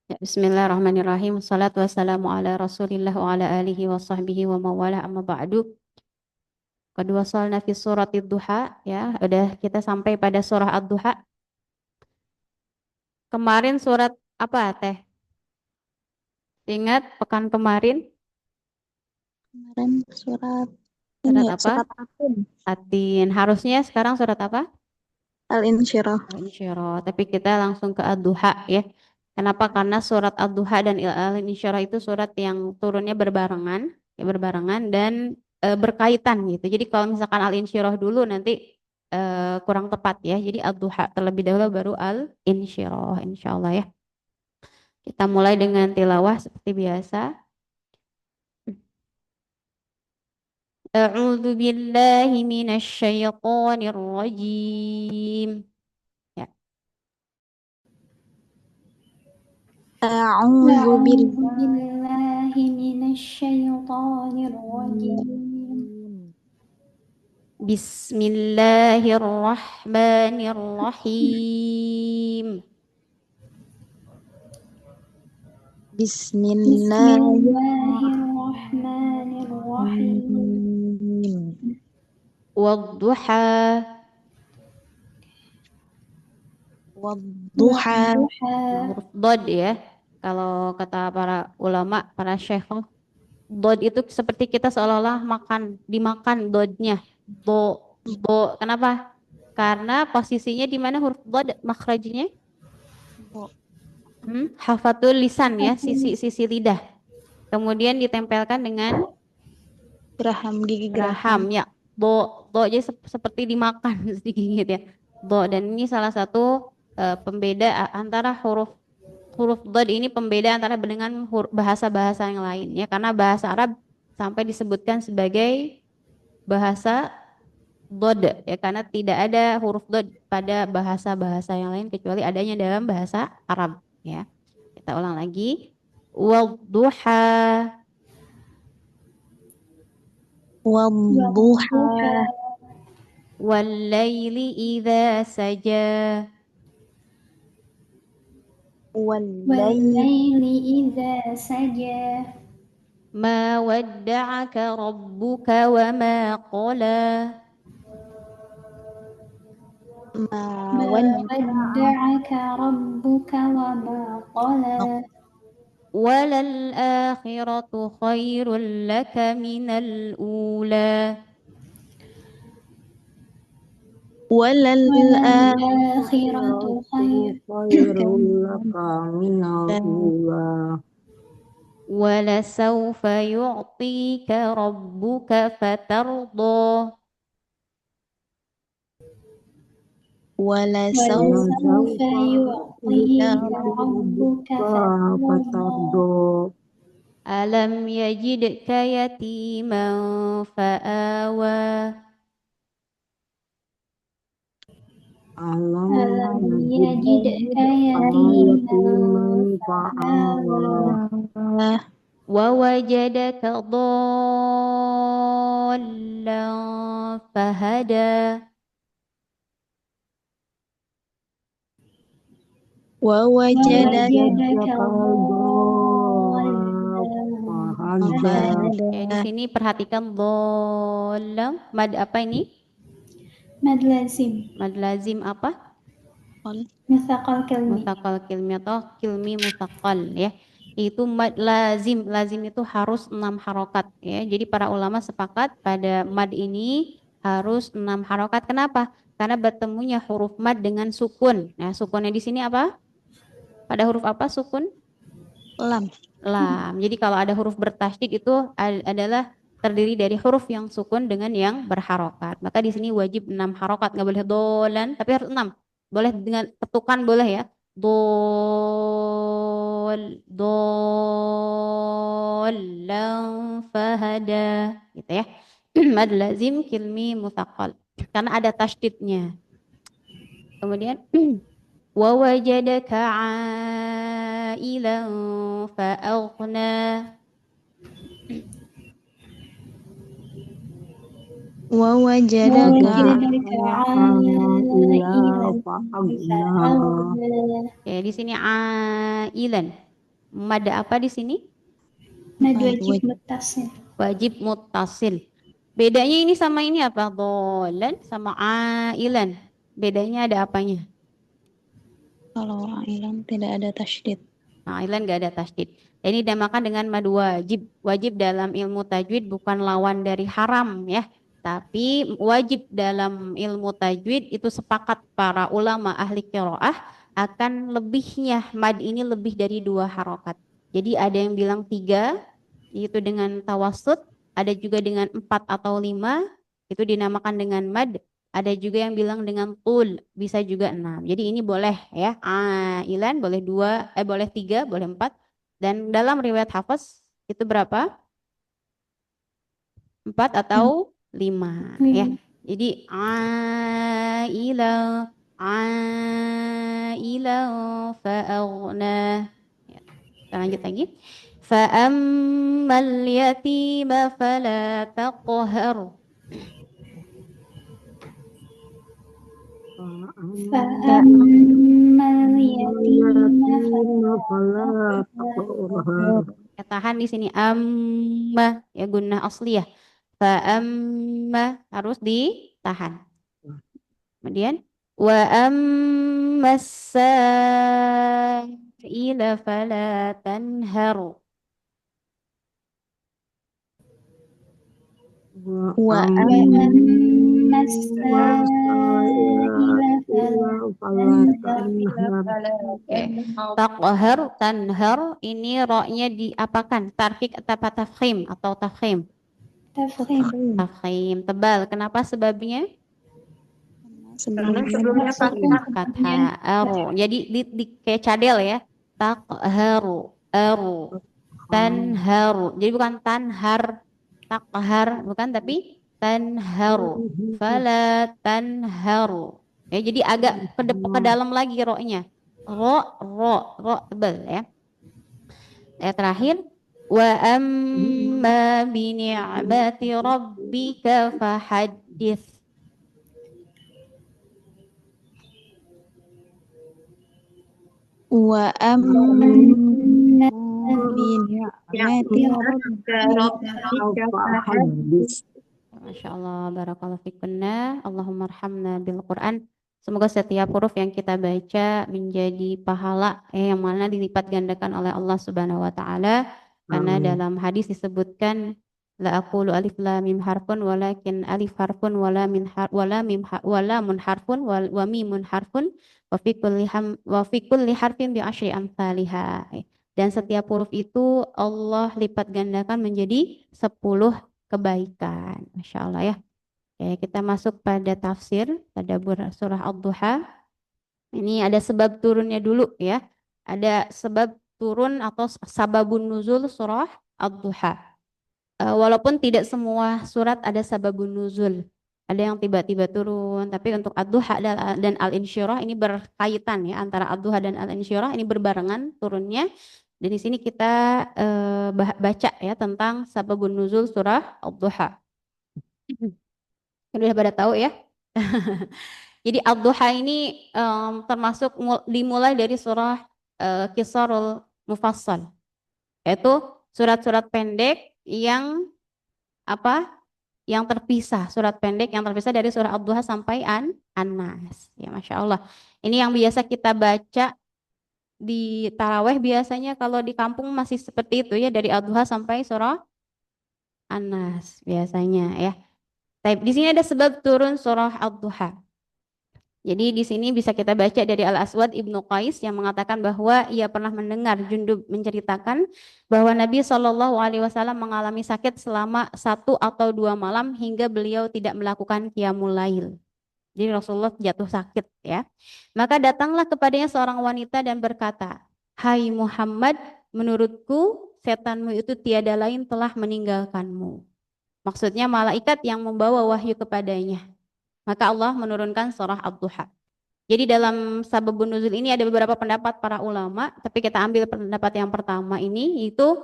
Ya, Bismillahirrahmanirrahim. Wassalatu wassalamu ala Rasulillah wa ala alihi wa sahbihi wa mawala amma ba'du. Kedua soalnya fi surat Ad-Duha ya, udah kita sampai pada surah Ad-Duha. Kemarin surat apa Teh? Ingat pekan kemarin Kemarin surat surat ini, apa? surat Atin, Atin. Harusnya sekarang surat apa? Al-Insyirah. Al-Insyirah. Tapi kita langsung ke Ad-Duha ya. Kenapa? Karena surat Ad-Duha dan Al-Insyirah itu surat yang turunnya berbarengan, ya berbarengan dan berkaitan gitu. Jadi kalau misalkan Al-Insyirah dulu nanti kurang tepat ya. Jadi Ad-Duha terlebih dahulu baru Al-Insyirah insyaallah ya. Kita mulai dengan tilawah seperti biasa. A'udzu billahi minasy syaithanir rajim. Ya. A'udzu أعوذ billahi بالله من الشيطان الرجيم Bismillahirrahmanirrahim. بسم الله Bismillahirrahmanirrahim. الرحمن الرحيم Wadduha. Wadduha. والضحى Huruf dod ya. Kalau kata para ulama, para syekh, dod itu seperti kita seolah-olah dimakan dodnya. Do. Kenapa? Karena posisinya di mana huruf dod makhrajnya? Hafatul lisan ya, sisi lidah. Kemudian ditempelkan dengan Geraham, gigi raham geraham. ya. Do jadi seperti dimakan sedikit ya. Do dan ini salah satu pembeda antara huruf huruf dod ini pembeda antara dengan bahasa-bahasa yang lain ya karena bahasa Arab sampai disebutkan sebagai bahasa dod ya karena tidak ada huruf dod pada bahasa-bahasa yang lain kecuali adanya dalam bahasa Arab ya. Kita ulang lagi. Wadduha Wadduha. والضحى wal-laili idza saja Wallayli والليل إذا سجى ma wadda'aka rabbuka wa ma qala ma ما wadda'a ودعك ربك وما قلى walal akhiratu khairul laka minal ula walal وللآخرة akhiratu خير khairul laka minal laka. ula wala sawfa yu'tika rabbuka fatarda Wala ولسوف sawfa يعطيك ربك yu'tika فترضى fatardo alam yajidka yatiman fa'awa alam ألم يجدك yajidka يتيما yatiman fa'awa فآوى wa wajadaka dhallan fahada wa wajadaka ووجدك ضالا fahada fahada. ya di sini perhatikan dhallan mad apa ini مد لازم mad lazim apa مثقل كلمي mutakal kilmi atau kilmi mutakal ya itu mad lazim lazim itu harus 6 harokat ya jadi para ulama sepakat pada mad ini harus 6 harokat kenapa karena bertemunya huruf mad dengan sukun nah sukunnya di sini apa pada huruf apa sukun Lam. lam jadi kalau ada huruf bertasydid itu adalah terdiri dari huruf yang sukun dengan yang berharokat maka di sini wajib 6 harokat nggak boleh dolan tapi harus 6 boleh dengan ketukan boleh ya dolan fahada gitu ya mad lazim kilmi mutakal karena ada tasydidnya kemudian wa wajadaka ailan fa'aghna Wa wajadaka ووجدك عائلا ila إذا fa'agna فأغنى ya di sini ailan Mad apa di sini? Mad Mad wajib wajib. muttasil. Wajib muttasil. Bedanya ini sama ini apa? Dolan sama ailan. Bedanya ada apanya? Kalau ailan tidak ada tasydid. Ailan nggak ada tasydid. Ini dinamakan dengan mad wajib. Wajib dalam ilmu tajwid bukan lawan dari haram ya. Tapi wajib dalam ilmu tajwid itu sepakat para ulama ahli qiraah akan lebihnya mad ini lebih dari 2 harokat. Jadi ada yang bilang 3, itu dengan tawasud, ada juga dengan 4 atau 5, itu dinamakan dengan mad. Ada juga yang bilang dengan tul, bisa juga 6. Jadi ini boleh ya, ailan boleh 2, boleh 3, boleh 4. Dan dalam riwayat Hafiz itu berapa? 4 atau 5 ya. Jadi aila aila fa'aghna. Ya, kita lanjut lagi. Fa'ammal yatima fala taqhar. فأما اليتيم اليتيم فلا فلا تقهر. تقهر Ya, tahan di sini amma ya gunnah asliyah. Amma harus ditahan. Kemudian wa ammas sa'ila fala tanharu. Wa وأما السائل وسائل فلا فلا تنهر. تنهر Oke. Taqhar, tanhar, ini roknya diapakan? Tarkik atau tafkhim atau tafkhim? تفخيم. Tafkhim, tebal. Kenapa sebabnya? sebelumnya Fathah, aru. Jadi kayak cadel ya. Taqharu, aru. Tanharu. Jadi bukan tanhar, takhar, bukan, tapi tanharu. Fala tanharu. Ya, jadi agak ke dalam lagi roknya. Ro tebal ya. Terakhir, wa amma bi ni'mati rabbika fahaddits. wa amma وأما bi ni'mati فحدث Masya Allah, barakallahu fikunna, Allahumma arhamna bil Quran. Semoga setiap huruf yang kita baca menjadi pahala yang mana dilipat gandakan oleh Allah Subhanahu wa taala. Karena dalam hadis disebutkan la aqulu alif lam mim harfun walakin alif harfun wala min har wala mim wala mun harfun wa mimun harfun wa fi kulli harfin bi asyri amsalihha. Dan setiap huruf itu Allah lipat gandakan menjadi 10 kebaikan. Masya Allah ya. Oke, kita masuk pada tafsir pada surah Ad-Duha. Ini ada sebab turunnya dulu ya. Ada sebab turun atau sababun nuzul surah Ad-Duha. Walaupun tidak semua surat ada sababun nuzul. Ada yang tiba-tiba turun, tapi untuk Ad-Duha dan Al-Insyirah ini berkaitan ya, antara Ad-Duha dan Al-Insyirah ini berbarengan turunnya. Dan di sini kita baca ya tentang sababun nuzul surah Ad-Duha. Udah pada tahu ya. Jadi Ad-Duha ini termasuk dimulai dari surah Qisarul Mufassal. Yaitu surat-surat pendek yang apa? Yang terpisah, surat pendek yang terpisah dari surah Ad-Duha sampai An-Nas. Ya, Masya Allah. Ini yang biasa kita baca di taraweh biasanya, kalau di kampung masih seperti itu ya, dari Ad-Duha sampai surah An-Nas biasanya ya. Di sini ada sebab turun surah Ad-Duha. Jadi di sini bisa kita baca dari Al-Aswad Ibnu Qais yang mengatakan bahwa ia pernah mendengar Jundub menceritakan bahwa Nabi Shallallahu Alaihi Wasallam mengalami sakit selama 1 atau 2 malam hingga beliau tidak melakukan qiyamul lail. Jadi Rasulullah jatuh sakit ya. Maka datanglah kepadanya seorang wanita dan berkata, "Hai Muhammad, menurutku setanmu itu tiada lain telah meninggalkanmu." Maksudnya malaikat yang membawa wahyu kepadanya. Maka Allah menurunkan surah Ad-Duha. Jadi dalam sababun nuzul ini ada beberapa pendapat para ulama, tapi kita ambil pendapat yang pertama ini, itu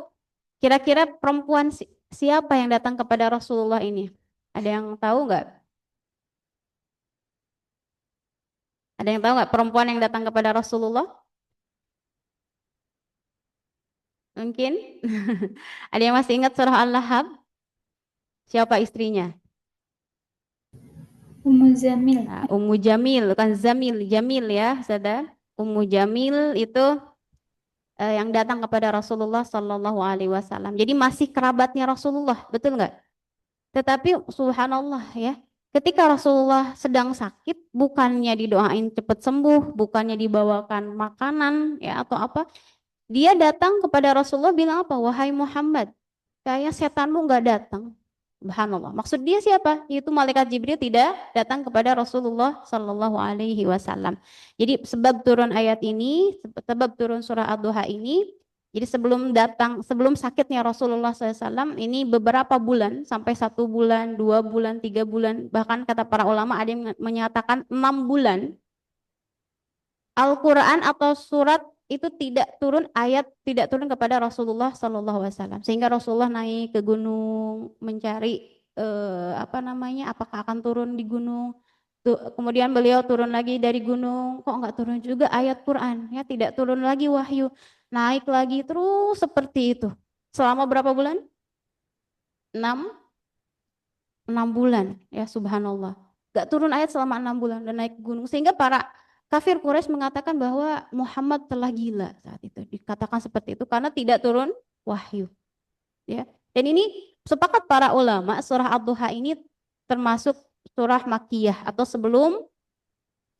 kira-kira perempuan siapa yang datang kepada Rasulullah ini? Ada yang tahu nggak? Ada yang tahu nggak perempuan yang datang kepada Rasulullah? Mungkin ada yang masih ingat surah Al-Lahab? Siapa istrinya? Ummu Zamil. Nah, Ummu Jamil, bukan Zamil, Jamil ya, Sada. Ummu Jamil itu yang datang kepada Rasulullah Shallallahu Alaihi Wasallam. Jadi masih kerabatnya Rasulullah, betul nggak? Tetapi subhanallah ya, ketika Rasulullah sedang sakit, bukannya didoain cepat sembuh, bukannya dibawakan makanan ya atau apa, dia datang kepada Rasulullah bilang apa? Wahai Muhammad, kayak setanmu nggak datang. Subhanallah. Maksud dia siapa? Itu malaikat Jibril tidak datang kepada Rasulullah Shallallahu Alaihi Wasallam. Jadi sebab turun ayat ini, sebab turun surah Ad-Duha ini. Jadi sebelum sakitnya Rasulullah SAW ini beberapa bulan sampai 1 bulan, 2 bulan, 3 bulan, bahkan kata para ulama ada yang menyatakan 6 bulan Al-Quran atau surat itu tidak turun kepada Rasulullah SAW, sehingga Rasulullah naik ke gunung mencari apakah akan turun di gunung. Kemudian beliau turun lagi dari gunung, kok nggak turun juga ayat Quran, ya tidak turun lagi wahyu, naik lagi terus seperti itu selama berapa bulan? 6 6 bulan, ya subhanallah. Gak turun ayat selama 6 bulan dan naik gunung, sehingga para kafir Quraisy mengatakan bahwa Muhammad telah gila saat itu. Dikatakan seperti itu karena tidak turun wahyu. Ya. Dan ini sepakat para ulama, surah Ad-Duha ini termasuk surah Makkiyah atau sebelum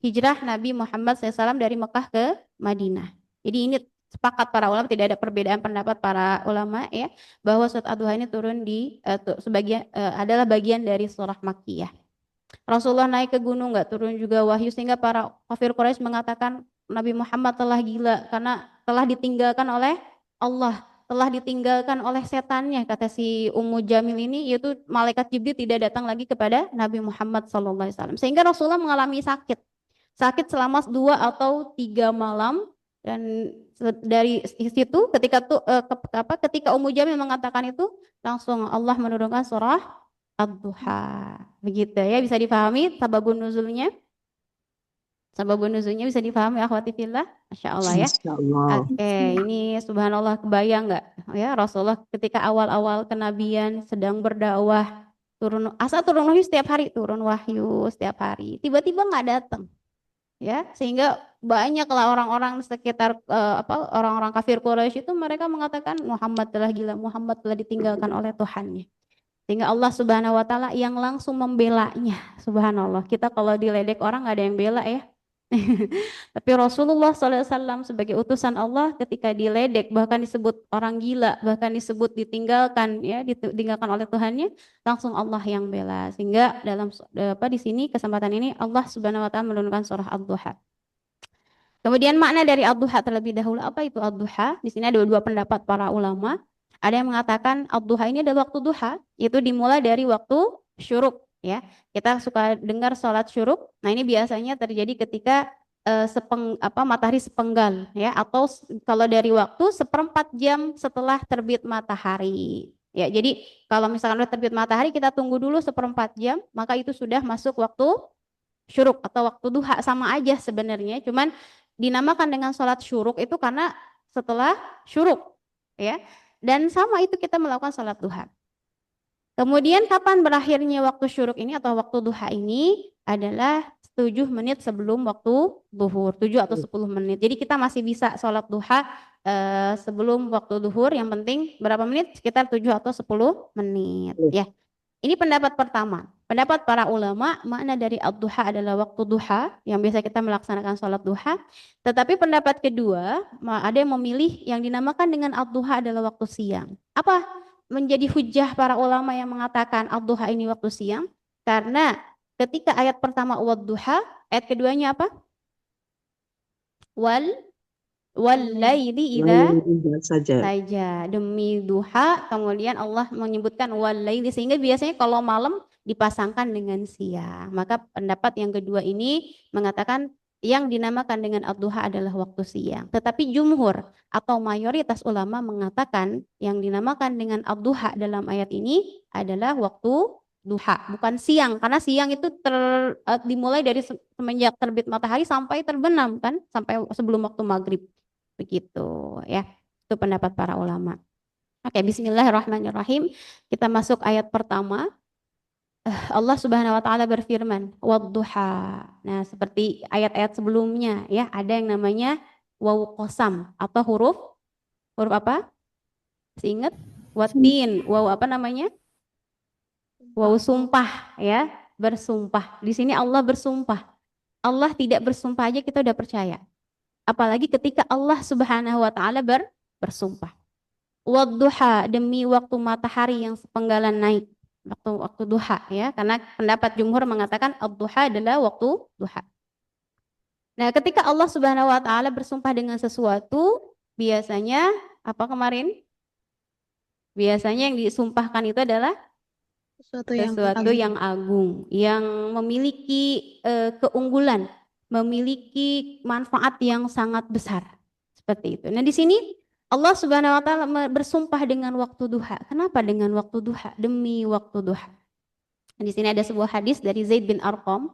hijrah Nabi Muhammad SAW dari Mekah ke Madinah. Jadi ini sepakat para ulama, tidak ada perbedaan pendapat para ulama ya, bahwa surat Ad-Duha ini turun adalah bagian dari surah Makkiyah. Rasulullah naik ke gunung nggak turun juga wahyu, sehingga para kafir Quraisy mengatakan Nabi Muhammad telah gila karena telah ditinggalkan oleh Allah, telah ditinggalkan oleh setannya, kata si Ummu Jamil ini, yaitu malaikat Jibril tidak datang lagi kepada Nabi Muhammad SAW, sehingga Rasulullah mengalami sakit selama 2 atau 3 malam. Dan dari situ ketika Ummu Jamil mengatakan itu, langsung Allah menurunkan surah Ad-Duha. Begitu ya, bisa dipahami sababun nuzulnya? Sababun nuzulnya bisa dipahami akhwati fillah? Masya Allah ya. Insyaallah. Oke, ini subhanallah, kebayang nggak ya Rasulullah ketika awal-awal kenabian sedang berdakwah, turun wahyu setiap hari, turun wahyu setiap hari. Tiba-tiba nggak datang. Ya, sehingga banyaklah orang-orang sekitar orang-orang kafir Quraisy itu, mereka mengatakan Muhammad telah gila, Muhammad telah ditinggalkan oleh Tuhannya. Sehingga Allah Subhanahu wa taala yang langsung membelanya. Subhanallah. Kita kalau diledek orang nggak ada yang bela ya. Tapi Rasulullah SAW sebagai utusan Allah ketika diledek, bahkan disebut orang gila, bahkan disebut ditinggalkan ya, ditinggalkan oleh Tuhannya, langsung Allah yang bela. Sehingga dalam di sini kesempatan ini Allah Subhanahu wa taala menurunkan surah Ad-Duha. Kemudian makna dari Ad-Duha terlebih dahulu, apa itu Ad-Duha? Di sini ada dua pendapat para ulama. Ada yang mengatakan Ad-Duha ini adalah waktu duha, itu dimulai dari waktu syuruk ya. Kita suka dengar sholat syuruk. Nah, ini biasanya terjadi ketika matahari sepenggal ya, atau kalau dari waktu 1/4 jam setelah terbit matahari. Ya, jadi kalau misalkan sudah terbit matahari, kita tunggu dulu 1/4 jam, maka itu sudah masuk waktu syuruk atau waktu duha, sama aja sebenarnya. Cuman dinamakan dengan sholat syuruk itu karena setelah syuruk ya. Dan sama itu kita melakukan sholat duha. Kemudian kapan berakhirnya waktu syuruk ini atau waktu duha ini adalah 7 menit sebelum waktu duhur, 7 atau 10 menit. Jadi kita masih bisa sholat duha sebelum waktu duhur, yang penting berapa menit? Sekitar 7 atau 10 menit ya. Ini pendapat pertama. Pendapat para ulama, makna dari ad-duha adalah waktu duha yang biasa kita melaksanakan sholat duha. Tetapi pendapat kedua, ada yang memilih yang dinamakan dengan ad-duha adalah waktu siang. Apa menjadi hujah para ulama yang mengatakan ad-duha ini waktu siang? Karena ketika ayat pertama wad-duha, ayat keduanya apa? Wal-laili idza saja, demi duha. Kemudian Allah menyebutkan wal-laili, sehingga biasanya kalau malam dipasangkan dengan siang. Maka pendapat yang kedua ini mengatakan yang dinamakan dengan ad-duha adalah waktu siang. Tetapi jumhur atau mayoritas ulama mengatakan yang dinamakan dengan ad-duha dalam ayat ini adalah waktu duha, bukan siang, karena siang itu dimulai dari semenjak terbit matahari sampai terbenam kan, sampai sebelum waktu maghrib. Begitu ya. Itu pendapat para ulama. Oke, bismillahirrahmanirrahim. Kita masuk ayat pertama. Allah Subhanahu wa taala berfirman, "Wadduha." Nah, seperti ayat-ayat sebelumnya ya, ada yang namanya wawu qasam atau huruf huruf apa? Masih ingat? Watin, wawu apa namanya? Wawu sumpah ya, bersumpah. Di sini Allah bersumpah. Allah tidak bersumpah aja kita udah percaya. Apalagi ketika Allah Subhanahu wa taala bersumpah. Wadduha, demi waktu matahari yang sepenggalan naik. Waktu duha ya, karena pendapat jumhur mengatakan ad-duha adalah waktu duha. Nah, ketika Allah Subhanahu wa taala bersumpah dengan sesuatu, biasanya apa kemarin? Biasanya yang disumpahkan itu adalah Sesuatu yang sesuatu agung. yang agung, yang memiliki keunggulan, memiliki manfaat yang sangat besar. Seperti itu. Nah, di sini Allah Subhanahu wa taala bersumpah dengan waktu duha. Kenapa dengan waktu duha? Demi waktu duha. Nah, di sini ada sebuah hadis dari Zaid bin Arqam.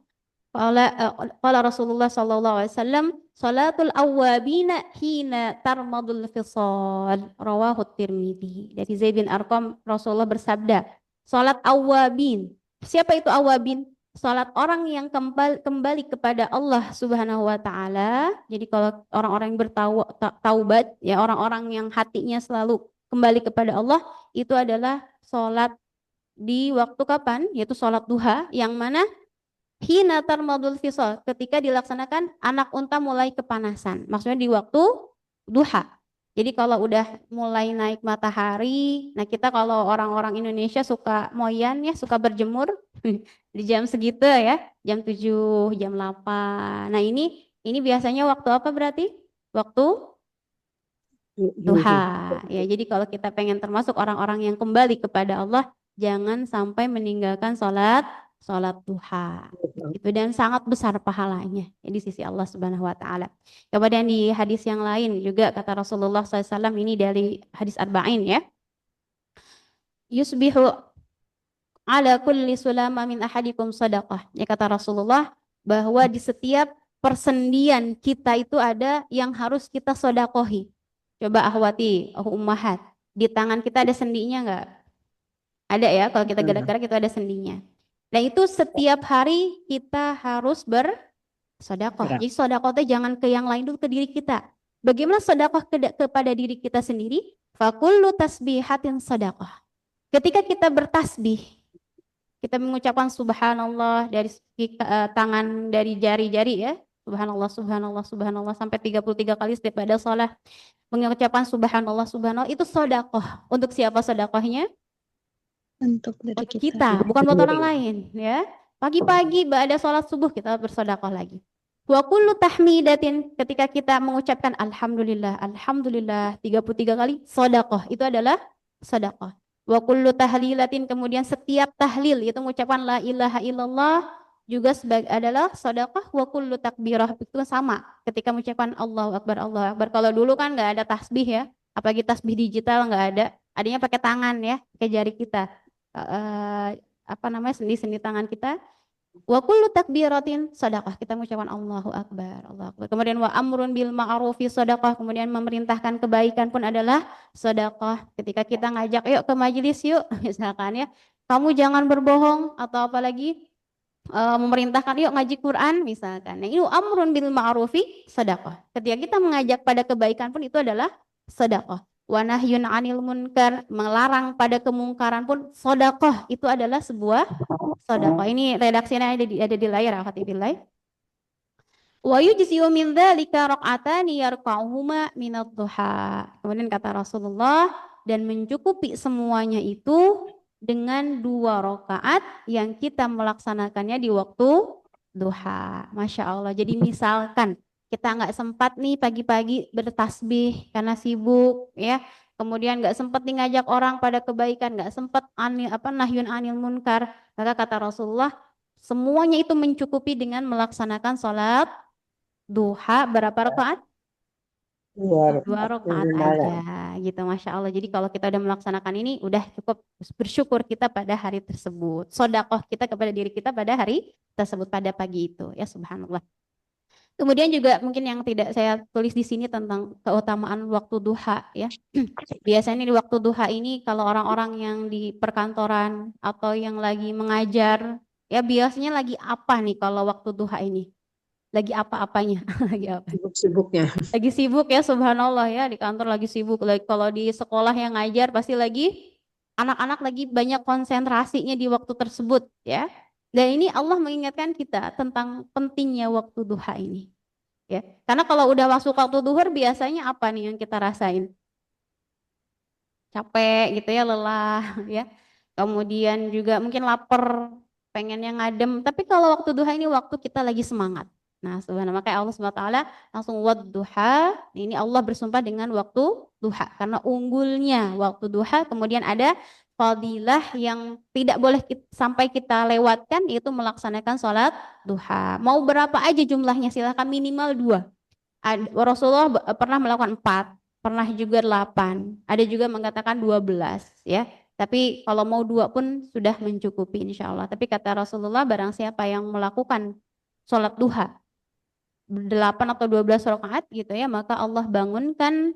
Qala Rasulullah sallallahu alaihi wasallam, "Salatul awwabina hina tarmadul fisal." Rawahu Tirmidzi. Dari Zaid bin Arqam, Rasulullah bersabda, salat awwabin. Siapa itu awwabin? Salat orang yang kembali kepada Allah Subhanahu wa taala. Jadi kalau orang-orang yang bertaubat ya, orang-orang yang hatinya selalu kembali kepada Allah, itu adalah salat di waktu kapan? Yaitu salat duha, yang mana hina tarmadul fisal, ketika dilaksanakan anak unta mulai kepanasan. Maksudnya di waktu duha. Jadi kalau udah mulai naik matahari, nah kita kalau orang-orang Indonesia suka moyan ya, suka berjemur di jam segitu ya, jam 7, jam 8. Nah, ini biasanya waktu apa berarti? Waktu duha. Ya, jadi kalau kita pengen termasuk orang-orang yang kembali kepada Allah, jangan sampai meninggalkan sholat duha. Itu dan sangat besar pahalanya ya, di sisi Allah Subhanahu wa taala. Kemudian di hadis yang lain juga kata Rasulullah SAW, ini dari hadis Arba'in ya. Yusbihu ala kulli sulama min ahadikum sadaqah. Ya, kata Rasulullah bahwa di setiap persendian kita itu ada yang harus kita sodakohi. Coba ahwati, ummahat, di tangan kita ada sendinya enggak? Ada ya, kalau kita gerak-gerak itu ada sendinya. Nah, itu setiap hari kita harus bersedekah. Jadi sedekah itu jangan ke yang lain dulu, ke diri kita. Bagaimana sedekah kepada diri kita sendiri? Fakullu tasbihatin sedekah. Ketika kita bertasbih, kita mengucapkan subhanallah dari tangan, dari jari-jari ya. Subhanallah, subhanallah, subhanallah sampai 33 kali setiap ada sholat. Mengucapkan subhanallah, subhanallah itu sedekah. Untuk siapa sedekahnya? Untuk diri kita. Bukan buat orang lain ya. Pagi-pagi ada sholat subuh kita bersedekah lagi. Wa kullu tahmidatin, ketika kita mengucapkan alhamdulillah, alhamdulillah 33 kali, sedekah. Itu adalah sedekah. Wa kullu tahlilatin, kemudian setiap tahlil itu mengucapkan la ilaha illallah juga adalah sedekah. Wa kullu takbirah itu sama. Ketika mengucapkan Allahu akbar, Allahu akbar. Kalau dulu kan nggak ada tasbih ya, apalagi tasbih digital nggak ada. Adanya pakai tangan ya, pakai jari kita. Apa namanya, sendi-sendi tangan kita. Wa kullu takbiratin sedekah, kita mengucapkan Allahu akbar, Allahu akbar. Kemudian wa amrun bil ma'rufi sedekah, kemudian memerintahkan kebaikan pun adalah sedekah. Ketika kita ngajak yuk ke majelis yuk, misalkan ya, kamu jangan berbohong, atau apalagi memerintahkan yuk ngaji Quran misalkan. Nah, itu amrun bil ma'rufi sedekah. Ketika kita mengajak pada kebaikan pun itu adalah sedekah. Wa nahyun 'anil munkar, melarang pada kemungkaran pun sedekah, itu adalah sebuah sedekah. Ini redaksinya ada di layar, alhamdulillah. Wa yujzi'u min dzalika rak'atani yarka'uhuma minadh duha. Kemudian kata Rasulullah, dan mencukupi semuanya itu dengan 2 rakaat yang kita melaksanakannya di waktu duha. Masya Allah. Jadi misalkan kita nggak sempat nih pagi-pagi bertasbih karena sibuk ya, kemudian nggak sempat nih ngajak orang pada kebaikan, nggak sempat nahyun anil munkar, maka kata Rasulullah semuanya itu mencukupi dengan melaksanakan sholat duha berapa rakaat? 2 rakaat aja gitu, Masya Allah. Jadi kalau kita udah melaksanakan ini, udah cukup bersyukur kita pada hari tersebut. Sedekah kita kepada diri kita pada hari tersebut, pada pagi itu ya, subhanallah. Kemudian juga mungkin yang tidak saya tulis di sini tentang keutamaan waktu duha ya. Biasanya di waktu duha ini kalau orang-orang yang di perkantoran atau yang lagi mengajar, ya biasanya lagi apa nih kalau waktu duha ini? Lagi apa-apanya? Lagi apa? Sibuk-sibuknya. Lagi sibuk ya, subhanallah ya, di kantor lagi sibuk. Kalau di sekolah yang ngajar pasti lagi anak-anak lagi banyak konsentrasinya di waktu tersebut ya. Dan ini Allah mengingatkan kita tentang pentingnya waktu duha ini ya. Karena kalau udah masuk waktu duhur biasanya apa nih yang kita rasain? Capek gitu ya, lelah ya. Kemudian juga mungkin lapar, pengennya ngadem. Tapi kalau waktu duha ini waktu kita lagi semangat. Nah, subhanallah, makanya Allah SWT langsung wadduha. Ini Allah bersumpah dengan waktu duha karena unggulnya waktu duha. Kemudian ada fadilah yang tidak boleh sampai kita lewatkan, yaitu melaksanakan sholat duha. Mau berapa aja jumlahnya, silahkan minimal 2. Rasulullah pernah melakukan 4, pernah juga 8, ada juga mengatakan 12 ya. Tapi kalau mau 2 pun sudah mencukupi insya Allah. Tapi kata Rasulullah, barang siapa yang melakukan sholat duha 8 atau 12 rakaat gitu ya, maka Allah bangunkan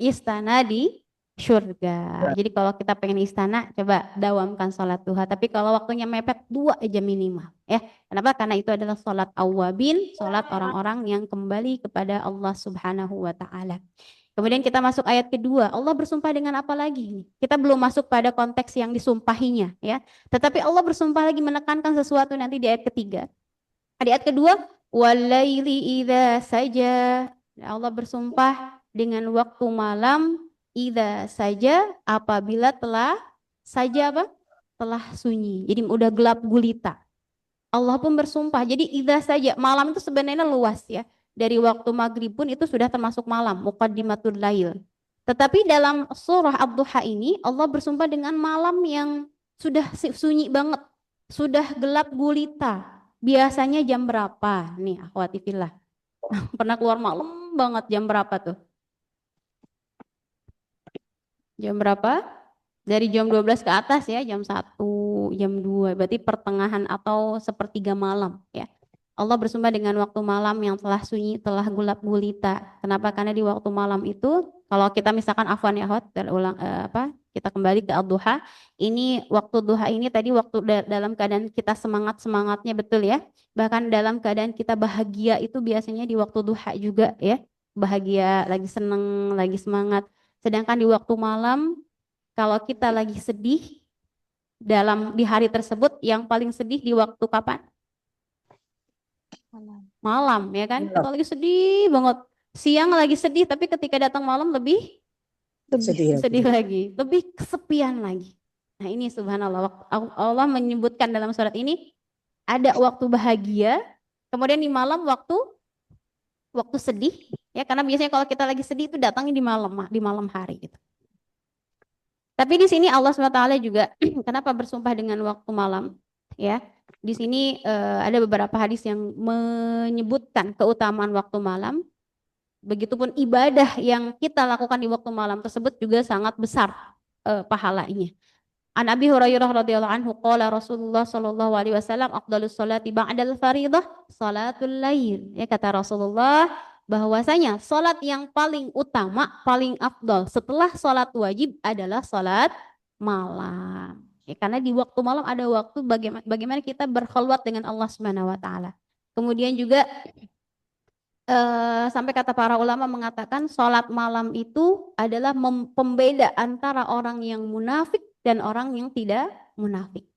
istana di surga. Jadi kalau kita pengen istana, coba dawamkan sholat duha. Tapi kalau waktunya mepet, 2 aja minimal. Ya, kenapa? Karena itu adalah sholat awwabin, sholat orang-orang yang kembali kepada Allah Subhanahu wa Ta'ala. Kemudian kita masuk ayat kedua. Allah bersumpah dengan apa lagi? Kita belum masuk pada konteks yang disumpahinya, ya. Tetapi Allah bersumpah lagi menekankan sesuatu nanti di ayat ketiga. Di ayat kedua, walaili idza saja. Allah bersumpah dengan waktu malam idza saja, apabila telah saja apa? Telah sunyi. Jadi udah gelap gulita. Allah pun bersumpah. Jadi idza saja, malam itu sebenarnya luas ya. Dari waktu maghrib pun itu sudah termasuk malam, muqaddimatul lail. Tetapi dalam surah Ad-Duha ini Allah bersumpah dengan malam yang sudah sunyi banget, sudah gelap gulita. Biasanya jam berapa? Nih, akhwati fillah. Pernah keluar malam banget, jam berapa tuh? Jam berapa? Dari jam 12 ke atas ya, jam 1, jam 2. Berarti pertengahan atau sepertiga malam ya. Allah bersumpah dengan waktu malam yang telah sunyi, telah gelap gulita. Kenapa? Karena di waktu malam itu, kalau kita misalkan afwan ya akhwat, kita kembali ke Ad-Duha. Ini waktu duha ini tadi waktu dalam keadaan kita semangat-semangatnya, betul ya. Bahkan dalam keadaan kita bahagia itu biasanya di waktu duha juga ya. Bahagia, lagi seneng, lagi semangat. Sedangkan di waktu malam, kalau kita lagi sedih di hari tersebut, yang paling sedih di waktu kapan? Malam ya kan? Kalau lagi sedih banget. Siang lagi sedih, tapi ketika datang malam lebih sedih lagi, lebih kesepian lagi. Nah ini subhanallah, Allah menyebutkan dalam surat ini ada waktu bahagia, kemudian di malam waktu sedih, ya karena biasanya kalau kita lagi sedih itu datangnya di malam hari gitu. Tapi di sini Allah SWT juga kenapa bersumpah dengan waktu malam? Ya, di sini ada beberapa hadis yang menyebutkan keutamaan waktu malam. Begitupun ibadah yang kita lakukan di waktu malam tersebut juga sangat besar pahalanya. An Abi Hurairah radhiyallahu anhu qala Rasulullah sallallahu alaihi wasallam afdhalus sholati ba'dal fariidhah salatul lail. Ya kata Rasulullah bahwasanya salat yang paling utama, paling afdal setelah salat wajib adalah salat malam. Ya, karena di waktu malam ada waktu bagaimana kita berkhulwat dengan Allah Subhanahu wa taala. Kemudian juga sampai kata para ulama mengatakan salat malam itu adalah pembeda antara orang yang munafik dan orang yang tidak munafik.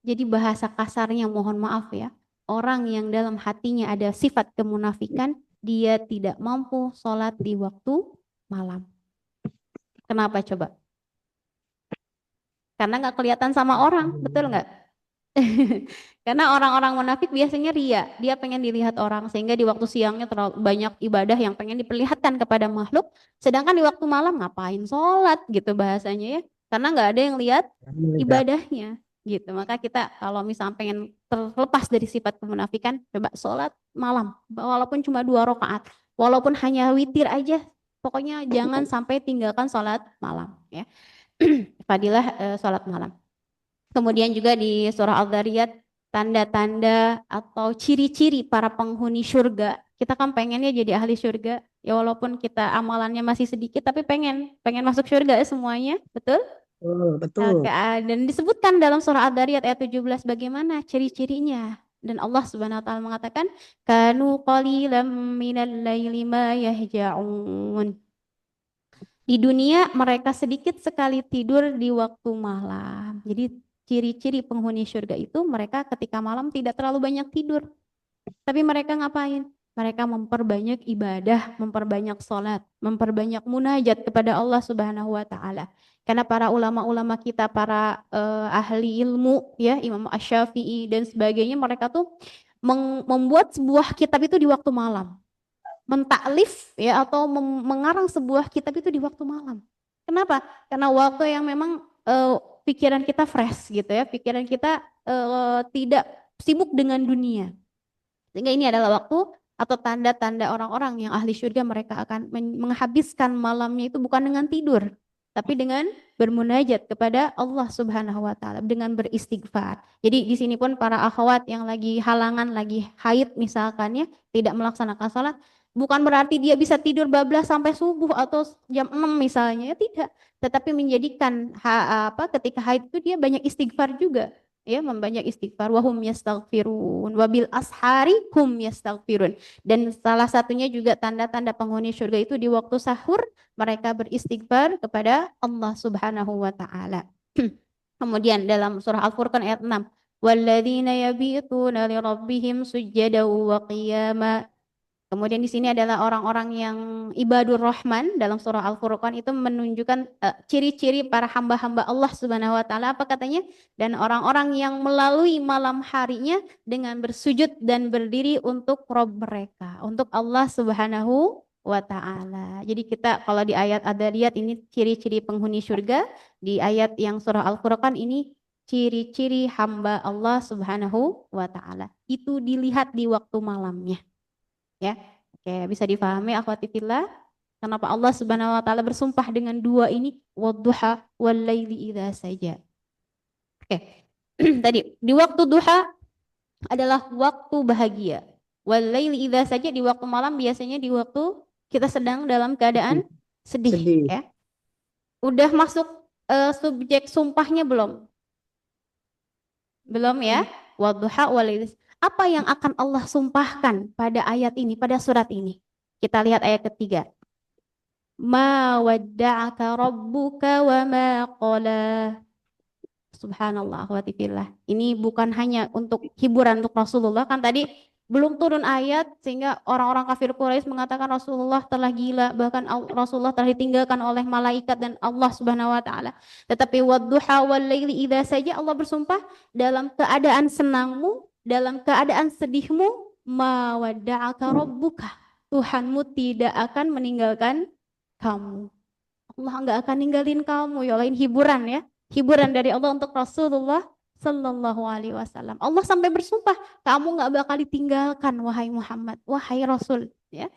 Jadi bahasa kasarnya mohon maaf ya, orang yang dalam hatinya ada sifat kemunafikan, dia tidak mampu sholat di waktu malam. Kenapa coba? Karena nggak kelihatan sama orang, betul nggak? Karena orang-orang munafik biasanya ria, dia pengen dilihat orang sehingga di waktu siangnya terlalu banyak ibadah yang pengen diperlihatkan kepada makhluk, sedangkan di waktu malam ngapain sholat gitu bahasanya ya. Karena nggak ada yang lihat ibadahnya gitu. Maka kita kalau misalnya pengen terlepas dari sifat kemunafikan, coba sholat malam walaupun cuma 2 rakaat, walaupun hanya witir aja, pokoknya jangan sampai tinggalkan sholat malam ya. Fadilah sholat malam. Kemudian juga di surah Al-Dzariyat tanda-tanda atau ciri-ciri para penghuni surga Kita kan pengennya jadi ahli surga. Ya walaupun kita amalannya masih sedikit, tapi pengen masuk surga ya semuanya. Betul? Betul. Dan disebutkan dalam surah Ad-Dariyat ayat 17 bagaimana ciri-cirinya. Dan Allah Subhanahu wa taala mengatakan, "Kanu qalilan minal laili ma yahja'un." Di dunia mereka sedikit sekali tidur di waktu malam. Jadi ciri-ciri penghuni surga itu mereka ketika malam tidak terlalu banyak tidur. Tapi mereka ngapain? Mereka memperbanyak ibadah, memperbanyak sholat, memperbanyak munajat kepada Allah Subhanahu wa taala. Karena para ulama-ulama kita, para ahli ilmu ya, Imam Asy-Syafi'i dan sebagainya, mereka tuh membuat sebuah kitab itu di waktu malam. Mentaklif ya atau mengarang sebuah kitab itu di waktu malam. Kenapa? Karena waktu yang memang pikiran kita fresh gitu ya, pikiran kita tidak sibuk dengan dunia. Sehingga ini adalah waktu atau tanda-tanda orang-orang yang ahli surga, mereka akan menghabiskan malamnya itu bukan dengan tidur, tapi dengan bermunajat kepada Allah Subhanahu wa taala, dengan beristighfar. Jadi di sini pun para akhwat yang lagi halangan, lagi haid misalkan ya, tidak melaksanakan salat, bukan berarti dia bisa tidur bablas sampai subuh atau jam 6 misalnya, ya tidak. Tetapi menjadikan ketika haid itu dia banyak istighfar juga. Ya, membanyak istighfar, wahum yastaghfirun, wabil ashari hum yastaghfirun. Dan salah satunya juga tanda-tanda penghuni surga itu di waktu sahur mereka beristighfar kepada Allah Subhanahu wa taala. Kemudian dalam surah Al-Furqan ayat 6, walladzina yabituna lirabbihim sujjada wa qiyama. Kemudian di sini adalah orang-orang yang ibadur rahman dalam surah Al-Furqan itu menunjukkan ciri-ciri para hamba-hamba Allah Subhanahu wa taala. Apa katanya? Dan orang-orang yang melalui malam harinya dengan bersujud dan berdiri untuk Rabb mereka, untuk Allah Subhanahu wa taala. Jadi kita kalau di ayat Ad-Dariyat ini ciri-ciri penghuni surga, di ayat yang surah Al-Furqan ini ciri-ciri hamba Allah Subhanahu wa taala. Itu dilihat di waktu malamnya. Ya, oke, bisa difahami akhwati fillah kenapa Allah Subhanahu wa taala bersumpah dengan dua ini, wadduha wal laili idza saja. Oke. Tadi di waktu duha adalah waktu bahagia. Wal laili idza saja di waktu malam biasanya di waktu kita sedang dalam keadaan sedih. Ya. Udah masuk subjek sumpahnya belum? Belum ya? Wadduha wal laili. Apa yang akan Allah sumpahkan pada ayat ini, pada surat ini? Kita lihat ayat ketiga. Ma wadda'aka rabbuka wa ma qala. Subhanallah wa ta'ala. Ini bukan hanya untuk hiburan untuk Rasulullah, kan tadi belum turun ayat sehingga orang-orang kafir Quraisy mengatakan Rasulullah telah gila, bahkan Rasulullah telah ditinggalkan oleh malaikat dan Allah Subhanahu wa taala. Tetapi wadduha wal laili idza saja, Allah bersumpah dalam keadaan senangmu, dalam keadaan sedihmu, ma wadda'aka rabbuka. Tuhanmu tidak akan meninggalkan kamu. Allah enggak akan ninggalin kamu. Ya lain hiburan ya. Hiburan dari Allah untuk Rasulullah Sallallahu Alaihi Wasallam. Allah sampai bersumpah, kamu enggak bakal ditinggalkan wahai Muhammad, wahai Rasul. Ya.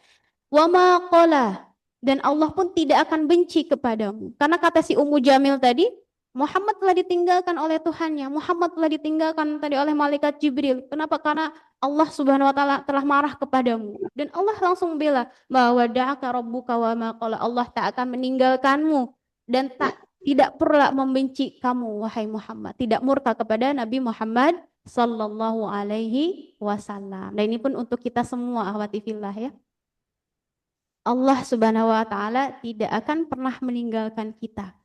Wa ma qala, dan Allah pun tidak akan benci kepadamu. Karena kata si Ummu Jamil tadi, Muhammad telah ditinggalkan oleh Tuhannya, Muhammad telah ditinggalkan tadi oleh malaikat Jibril. Kenapa? Karena Allah Subhanahu wa taala telah marah kepadamu. Dan Allah langsung bela, bahwa da'aka rabbuka wa ma qala, Allah tak akan meninggalkanmu dan tidak pula membenci kamu wahai Muhammad, tidak murka kepada Nabi Muhammad sallallahu alaihi wasallam. Dan ini pun untuk kita semua akhwati fillah ya. Allah Subhanahu wa taala tidak akan pernah meninggalkan kita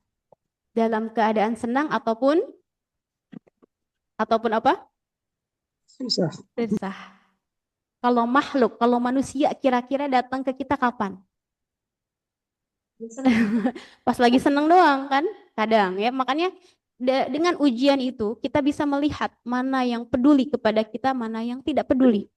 dalam keadaan senang ataupun apa? Susah. Kalau makhluk, kalau manusia kira-kira datang ke kita kapan? Pas lagi senang doang kan? Kadang ya. Makanya dengan ujian itu kita bisa melihat mana yang peduli kepada kita, mana yang tidak peduli.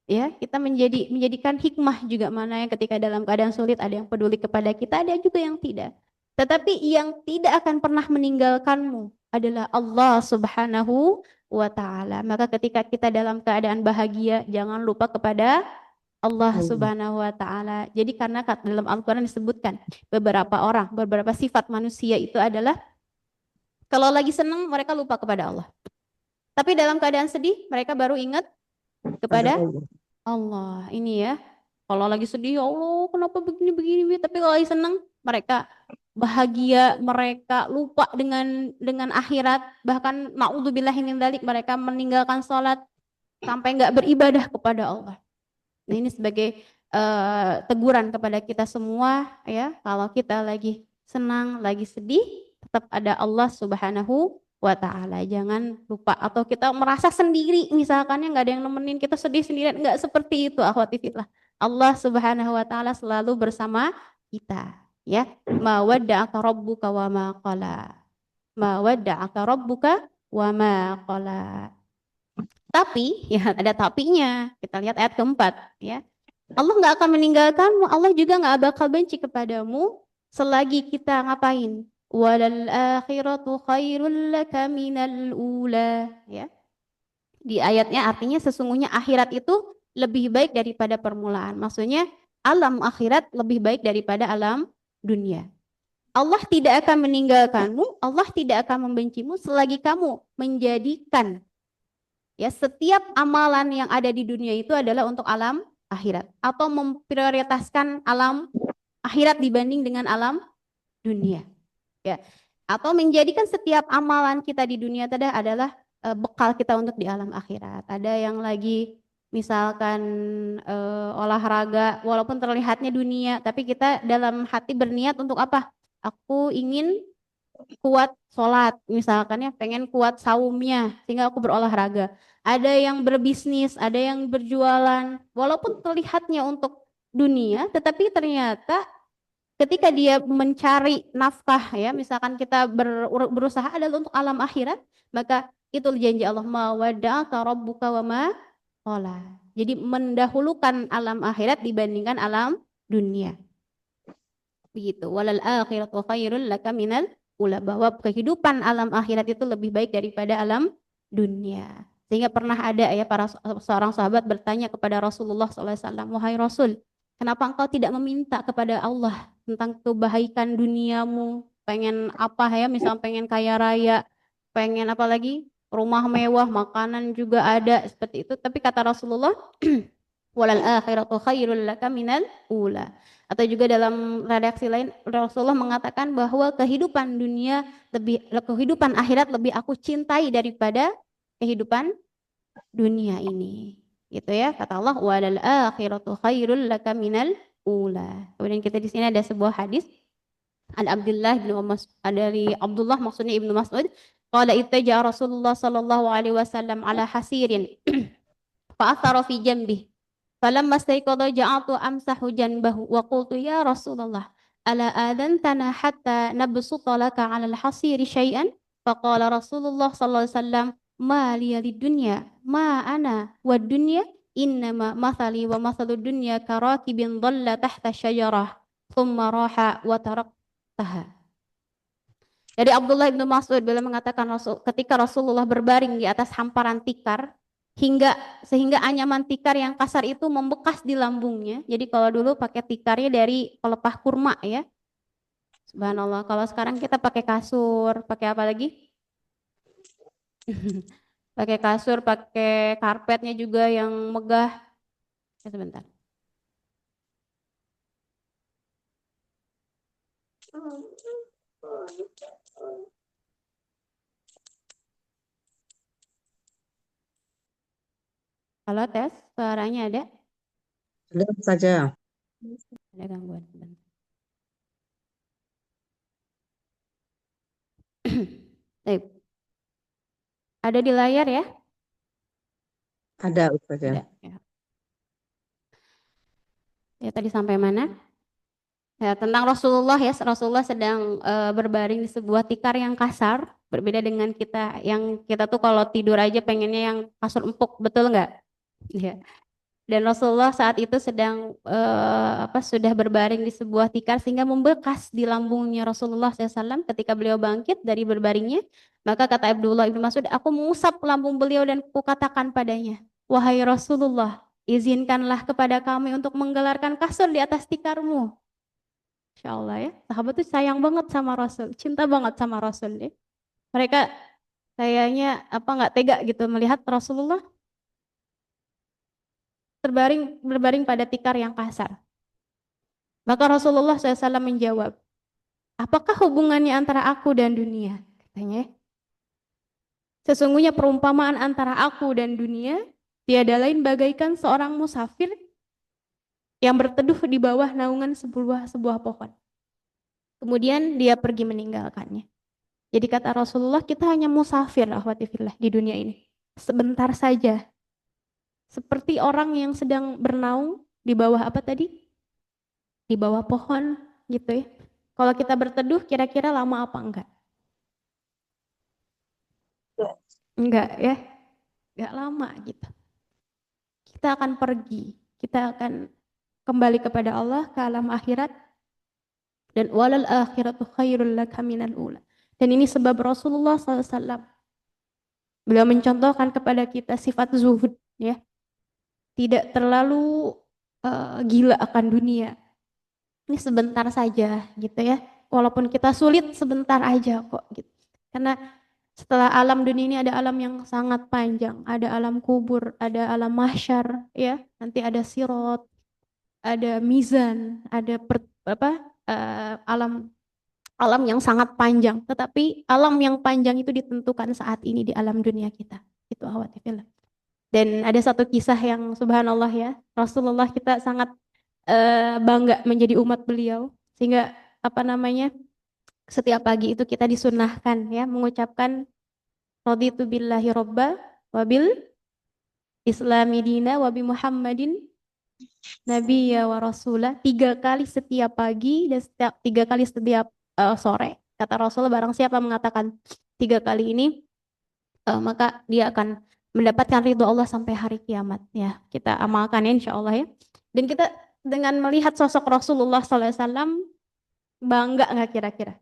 Ya, kita menjadikan hikmah juga, mana yang ketika dalam keadaan sulit ada yang peduli kepada kita, ada juga yang tidak. Tetapi yang tidak akan pernah meninggalkanmu adalah Allah Subhanahu wa taala. Maka ketika kita dalam keadaan bahagia, jangan lupa kepada Allah Subhanahu wa taala. Jadi karena dalam Al-Qur'an disebutkan beberapa sifat manusia itu adalah kalau lagi senang mereka lupa kepada Allah. Tapi dalam keadaan sedih mereka baru ingat kepada Allah, ini ya. Kalau lagi sedih, ya Allah, kenapa begini-begini? Tapi kalau lagi seneng, mereka bahagia, mereka lupa dengan akhirat. Bahkan naudzubillahi min dzalik, mereka meninggalkan sholat sampai nggak beribadah kepada Allah. Nah, ini sebagai teguran kepada kita semua ya, kalau kita lagi senang, lagi sedih, tetap ada Allah Subhanahu wa taala. Jangan lupa, atau kita merasa sendiri misalkan ya, nggak ada yang nemenin, kita sedih sendirian, nggak seperti itu akhwati fillah. Allah Subhanahu wa taala selalu bersama kita ya. Ma wadda'aka rabbuka wa ma qala. Ma wadda'aka rabbuka wa ma qala. Tapi ya ada tapinya. Kita lihat ayat keempat ya. Allah nggak akan meninggalkanmu. Allah juga nggak bakal benci kepadamu selagi kita ngapain? Walal akhiratu khairul laka minal ula. Ya. Di ayatnya artinya sesungguhnya akhirat itu lebih baik daripada permulaan. Maksudnya alam akhirat lebih baik daripada alam dunia. Allah tidak akan meninggalkanmu, Allah tidak akan membencimu selagi kamu menjadikan ya setiap amalan yang ada di dunia itu adalah untuk alam akhirat, atau memprioritaskan alam akhirat dibanding dengan alam dunia ya, atau menjadikan setiap amalan kita di dunia tadi adalah bekal kita untuk di alam akhirat. Ada yang lagi misalkan olahraga walaupun terlihatnya dunia, tapi kita dalam hati berniat untuk apa? Aku ingin kuat sholat misalkan ya, pengen kuat saumnya sehingga aku berolahraga. Ada yang berbisnis, ada yang berjualan, walaupun terlihatnya untuk dunia, tetapi ternyata ketika dia mencari nafkah ya, misalkan kita berusaha adalah untuk alam akhirat, maka itu janji Allah, ma wadda'aka rabbuka wa ma qala. Jadi mendahulukan alam akhirat dibandingkan alam dunia. Begitu. Walal akhiratu khairul laka minal ula, bahwa kehidupan alam akhirat itu lebih baik daripada alam dunia. Sehingga pernah ada ya para seorang sahabat bertanya kepada Rasulullah SAW, wahai Rasul, kenapa engkau tidak meminta kepada Allah tentang kebaikan duniamu? Pengen apa ya? Misal pengen kaya raya, pengen apa lagi? Rumah mewah, makanan juga ada seperti itu. Tapi kata Rasulullah, walal akhiratu khairul laka minal ula. Atau juga dalam redaksi lain Rasulullah mengatakan bahwa kehidupan dunia kehidupan akhirat lebih aku cintai daripada kehidupan dunia ini. Gitu ya, kata Allah, walal akhiratu khairul laka minal ula. Kemudian kita di sini ada sebuah hadis dari Abdullah maksudnya Ibnu Mas'ud, qala ittaja Rasulullah sallallahu alaihi wasallam ala hasirin fa athara fi janbihi. Falamma staiqadha ja'altu amsahu janbahu wa qultu ya Rasulullah ala adantana hatta nabsuta laka 'ala al-hasiri syai'an, faqala Rasulullah sallallahu alaihi wasallam ma liya lid-dunya ma ana wad dunya innama mathali wa mathalud dunya karakibin dhalla tahta syajarah thumma raha wa taraktaha. Dari Abdullah bin Mas'ud beliau mengatakan ketika Rasulullah berbaring di atas hamparan tikar sehingga anyaman tikar yang kasar itu membekas di lambungnya. Jadi kalau dulu pakai tikarnya dari pelepah kurma ya. Subhanallah. Kalau sekarang kita pakai kasur, pakai apa lagi? Pakai kasur, pakai karpetnya juga yang megah. Ya, sebentar. Halo tes, suaranya ada? Ada saja. Ada gangguan. Baik. Ada di layar ya? Ada saja. Ada. Ya. Ya tadi sampai mana? Ya, tentang Rasulullah ya, Rasulullah sedang berbaring di sebuah tikar yang kasar, berbeda dengan kita yang kita tuh kalau tidur aja pengennya yang kasur empuk, betul nggak? Ya. Dan Rasulullah saat itu sedang sudah berbaring di sebuah tikar sehingga membekas di lambungnya Rasulullah SAW ketika beliau bangkit dari berbaringnya. Maka kata Abdullah bin Mas'ud, aku mengusap lambung beliau dan kukatakan padanya, wahai Rasulullah, izinkanlah kepada kami untuk menggelarkan kasur di atas tikarmu. Insya Allah ya, sahabat tuh sayang banget sama Rasul, cinta banget sama Rasul ya. Mereka kayaknya nggak tega gitu melihat Rasulullah berbaring pada tikar yang kasar. Maka Rasulullah SAW menjawab, apakah hubungannya antara aku dan dunia? Katanya, sesungguhnya perumpamaan antara aku dan dunia tiada lain bagaikan seorang musafir yang berteduh di bawah naungan sebuah pohon. Kemudian dia pergi meninggalkannya. Jadi kata Rasulullah, kita hanya musafir akhwati fillah di dunia ini. Sebentar saja. Seperti orang yang sedang bernaung di bawah apa tadi? Di bawah pohon gitu ya. Kalau kita berteduh kira-kira lama apa enggak? Enggak ya. Enggak lama gitu. Kita akan pergi. Kita akan kembali kepada Allah ke alam akhirat. Dan walal akhiratu khairul laka minal ula. Dan ini sebab Rasulullah SAW. Beliau mencontohkan kepada kita sifat zuhud ya. Tidak terlalu gila akan dunia. Ini sebentar saja gitu ya. Walaupun kita sulit sebentar aja kok gitu. Karena setelah alam dunia ini ada alam yang sangat panjang, ada alam kubur, ada alam mahsyar ya. Nanti ada sirot, ada mizan, ada alam yang sangat panjang. Tetapi alam yang panjang itu ditentukan saat ini di alam dunia kita. Itu khawatir. Dan ada satu kisah yang subhanallah ya, Rasulullah kita sangat bangga menjadi umat beliau, sehingga setiap pagi itu kita disunahkan ya mengucapkan raditu billahi robba wabil islami dina wabi muhammadin nabiyya wa rasulah 3 kali setiap pagi dan 3 kali setiap sore. Kata Rasulullah, barang siapa mengatakan 3 kali ini maka dia akan mendapatkan ridho Allah sampai hari kiamat ya. Kita amalkan ya insya Allah ya. Dan kita dengan melihat sosok Rasulullah SAW bangga nggak kira-kira?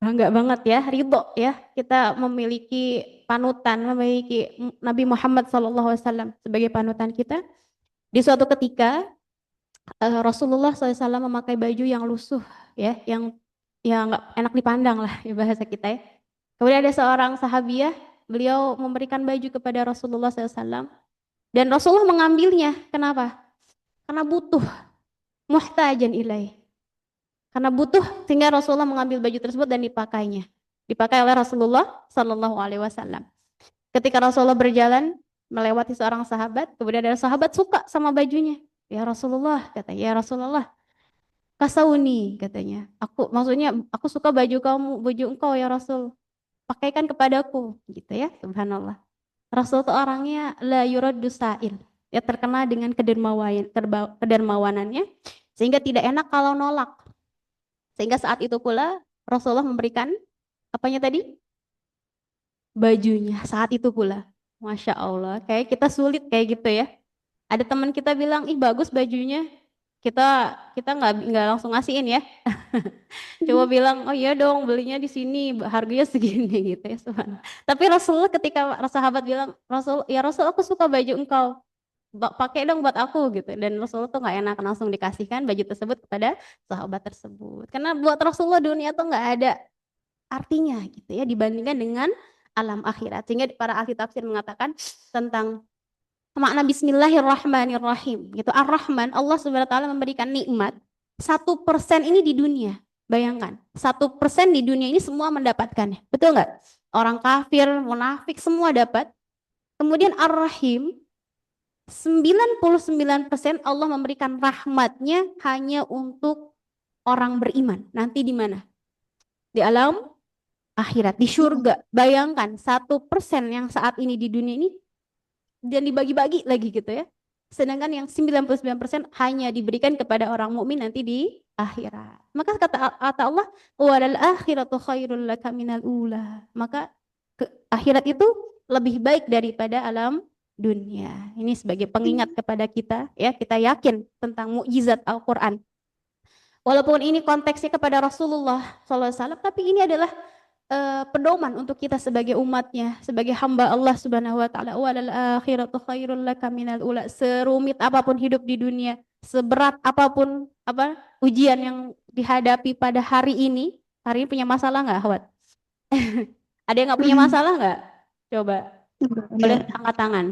Bangga banget ya, ridho ya. Kita memiliki panutan, memiliki Nabi Muhammad SAW sebagai panutan kita. Di suatu ketika Rasulullah SAW memakai baju yang lusuh ya, yang nggak enak dipandang lah ya bahasa kita ya. Kemudian ada seorang sahabiah, beliau memberikan baju kepada Rasulullah SAW dan Rasulullah mengambilnya. Kenapa? Karena butuh, muhtajan ilaih. Karena butuh sehingga Rasulullah mengambil baju tersebut dan dipakainya. Dipakai oleh Rasulullah SAW. Ketika Rasulullah berjalan melewati seorang sahabat, kemudian ada sahabat suka sama bajunya. Ya Rasulullah, katanya, ya Rasulullah, kasauni, katanya. Aku suka baju kamu, baju engkau ya Rasul. Pakaikan kepadaku, gitu ya, subhanallah. Rasul itu orangnya la yuraddu sa'il. Ya terkenal dengan kedermawanannya, sehingga tidak enak kalau nolak. Sehingga saat itu pula Rasulullah memberikan apanya tadi? Bajunya saat itu pula. Masya Allah, kayak kita sulit kayak gitu ya. Ada teman kita bilang, ih bagus bajunya. Kita nggak langsung ngasihin ya. Coba bilang, oh iya dong belinya di sini harganya segini gitu ya. Tapi Rasulullah ketika sahabat bilang, ya Rasul aku suka baju engkau, pakai dong buat aku gitu. Dan Rasulullah tuh nggak enak langsung dikasihkan baju tersebut kepada sahabat tersebut. Karena buat Rasulullah dunia tuh nggak ada artinya gitu ya dibandingkan dengan alam akhirat. Sehingga para ahli tafsir mengatakan tentang makna Bismillahirrahmanirrahim gitu. Ar-Rahman, Allah Subhanahu wa taala memberikan nikmat 1% ini di dunia. Bayangkan, 1% di dunia ini semua mendapatkannya. Betul nggak? Orang kafir, munafik semua dapat. Kemudian Ar-Rahim 99% Allah memberikan rahmatnya hanya untuk orang beriman. Nanti di mana? Di alam akhirat, di surga. Bayangkan 1% yang saat ini di dunia ini dan dibagi-bagi lagi gitu ya. Sedangkan yang 99% hanya diberikan kepada orang mukmin nanti di akhirat. Maka kata Allah, walal akhiratu khairul laka minal ula. Maka akhirat itu lebih baik daripada alam dunia. Ini sebagai pengingat kepada kita ya, kita yakin tentang mukjizat Al-Qur'an. Walaupun ini konteksnya kepada Rasulullah SAW, tapi ini adalah pedoman untuk kita sebagai umatnya, sebagai hamba Allah Subhanahu wa taala. Walal akhiratu khairul laka minal ula. Serumit apapun hidup di dunia, seberat apapun ujian yang dihadapi pada hari ini punya masalah nggak, Ahwat? Ada yang nggak punya masalah nggak? Coba boleh angkat tangan.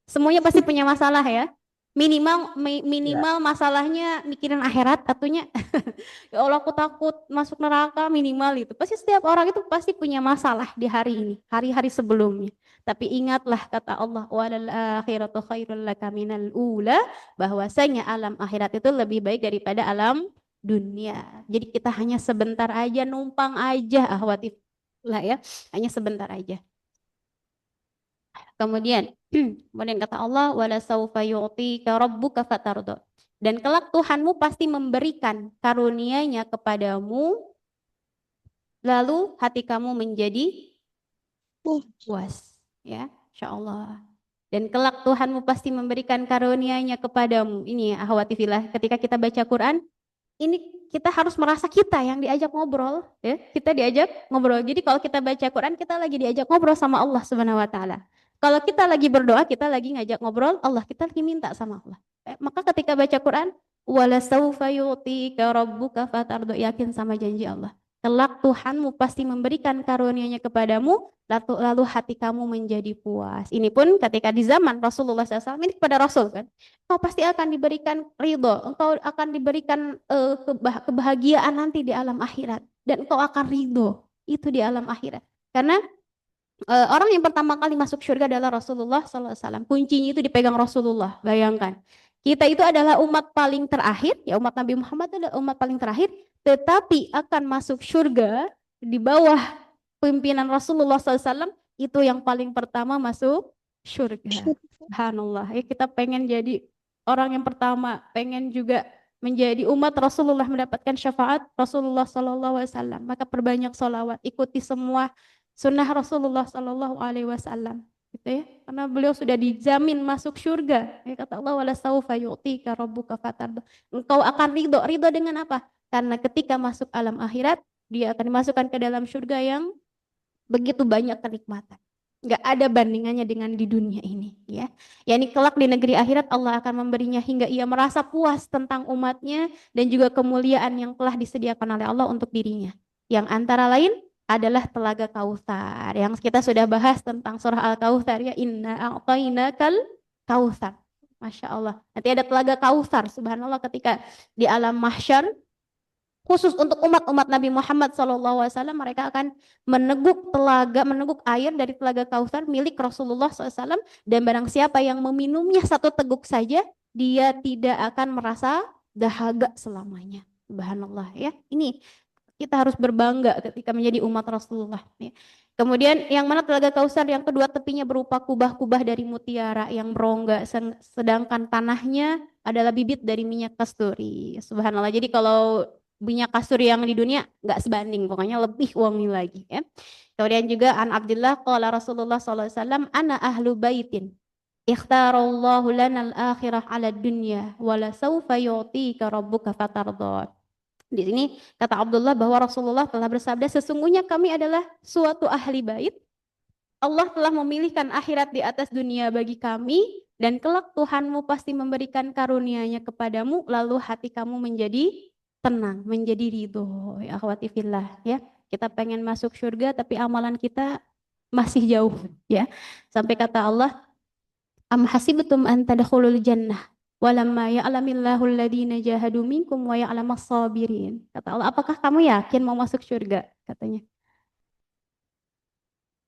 Semuanya pasti punya masalah ya. Minimal masalahnya mikirin akhirat atunya. Ya Allah aku takut masuk neraka minimal itu. Pasti setiap orang itu pasti punya masalah di hari ini, hari-hari sebelumnya. Tapi ingatlah kata Allah, walal akhiratu khairul laka minal ula, bahwasanya alam akhirat itu lebih baik daripada alam dunia. Jadi kita hanya sebentar aja numpang aja ahwati lah ya, hanya sebentar aja. Kemudian kata Allah, wala saufa yu'tika rabbuka fatarda. Dan kelak Tuhanmu pasti memberikan karunia-Nya kepadamu, lalu hati kamu menjadi puas. Ya, insya Allah. Dan kelak Tuhanmu pasti memberikan karunia-Nya kepadamu. Ini ya, ahwati fillah, ketika kita baca Quran, ini kita harus merasa kita yang diajak ngobrol, ya. Kita diajak ngobrol. Jadi kalau kita baca Quran, kita lagi diajak ngobrol sama Allah Subhanahu wa taala. Kalau kita lagi berdoa, kita lagi ngajak ngobrol Allah, kita lagi minta sama Allah. Maka ketika baca Quran, wala saufa yu'tika rabbuka fatardu, yakin sama janji Allah. Kelak Tuhanmu pasti memberikan karunia-Nya kepadamu, lalu hati kamu menjadi puas. Ini pun ketika di zaman Rasulullah SAW, ini kepada Rasul kan, engkau pasti akan diberikan ridho, engkau akan diberikan kebahagiaan nanti di alam akhirat, dan engkau akan ridho itu di alam akhirat. Karena orang yang pertama kali masuk surga adalah Rasulullah SAW. Kuncinya itu dipegang Rasulullah. Bayangkan, kita itu adalah umat paling terakhir, ya umat Nabi Muhammad adalah umat paling terakhir, tetapi akan masuk surga di bawah pimpinan Rasulullah SAW, itu yang paling pertama masuk surga. Subhanallah. Ya, kita pengen jadi orang yang pertama, pengen juga menjadi umat Rasulullah, mendapatkan syafaat Rasulullah SAW. Maka perbanyak sholawat, ikuti semua sunnah Rasulullah SAW. Gitu ya, karena beliau sudah dijamin masuk surga. Ya, kata Allah, wala saufa yu'tika rabbuka fatarda. Engkau akan ridho dengan apa? Karena ketika masuk alam akhirat, dia akan dimasukkan ke dalam surga yang begitu banyak kenikmatan. Nggak ada bandingannya dengan di dunia ini, ya. Yani kelak di negeri akhirat Allah akan memberinya hingga ia merasa puas tentang umatnya dan juga kemuliaan yang telah disediakan oleh Allah untuk dirinya. Yang antara lain adalah telaga Kautsar yang kita sudah bahas tentang surah Al-Kautsar, ya, inna a'tainakal kautsar. Masya Allah. Nanti ada telaga Kautsar, subhanallah, ketika di alam mahsyar, khusus untuk umat-umat Nabi Muhammad SAW, mereka akan meneguk air dari telaga Kautsar milik Rasulullah SAW, dan barang siapa yang meminumnya satu teguk saja, dia tidak akan merasa dahaga selamanya. Subhanallah, ya. Ini kita harus berbangga ketika menjadi umat Rasulullah, ya. Kemudian yang mana telaga Kautsar yang kedua, tepinya berupa kubah-kubah dari mutiara yang berongga, sedangkan tanahnya adalah bibit dari minyak kasturi. Subhanallah. Jadi kalau minyak kasturi yang di dunia nggak sebanding, pokoknya lebih wangi lagi, ya. Kemudian juga an Abdullah qala Rasulullah SAW, ana ahlu baitin ikhtarallahu lana al-akhirah ala dunya wala saufa yu'tika rabbuka fatarda. Di sini kata Abdullah bahwa Rasulullah telah bersabda, sesungguhnya kami adalah suatu ahli bait. Allah telah memilihkan akhirat di atas dunia bagi kami, dan kelak Tuhanmu pasti memberikan karunia-Nya kepadamu, lalu hati kamu menjadi tenang, menjadi ridho. Ya akhwati fillah, ya. Kita pengen masuk surga tapi amalan kita masih jauh, ya. Sampai kata Allah, am hasibtum an tadkhulul jannah walamma ya'lamillahu alladhina jahadu minkum wa ya'lamas sabirin. Kata Allah, apakah kamu yakin mau masuk surga? Katanya.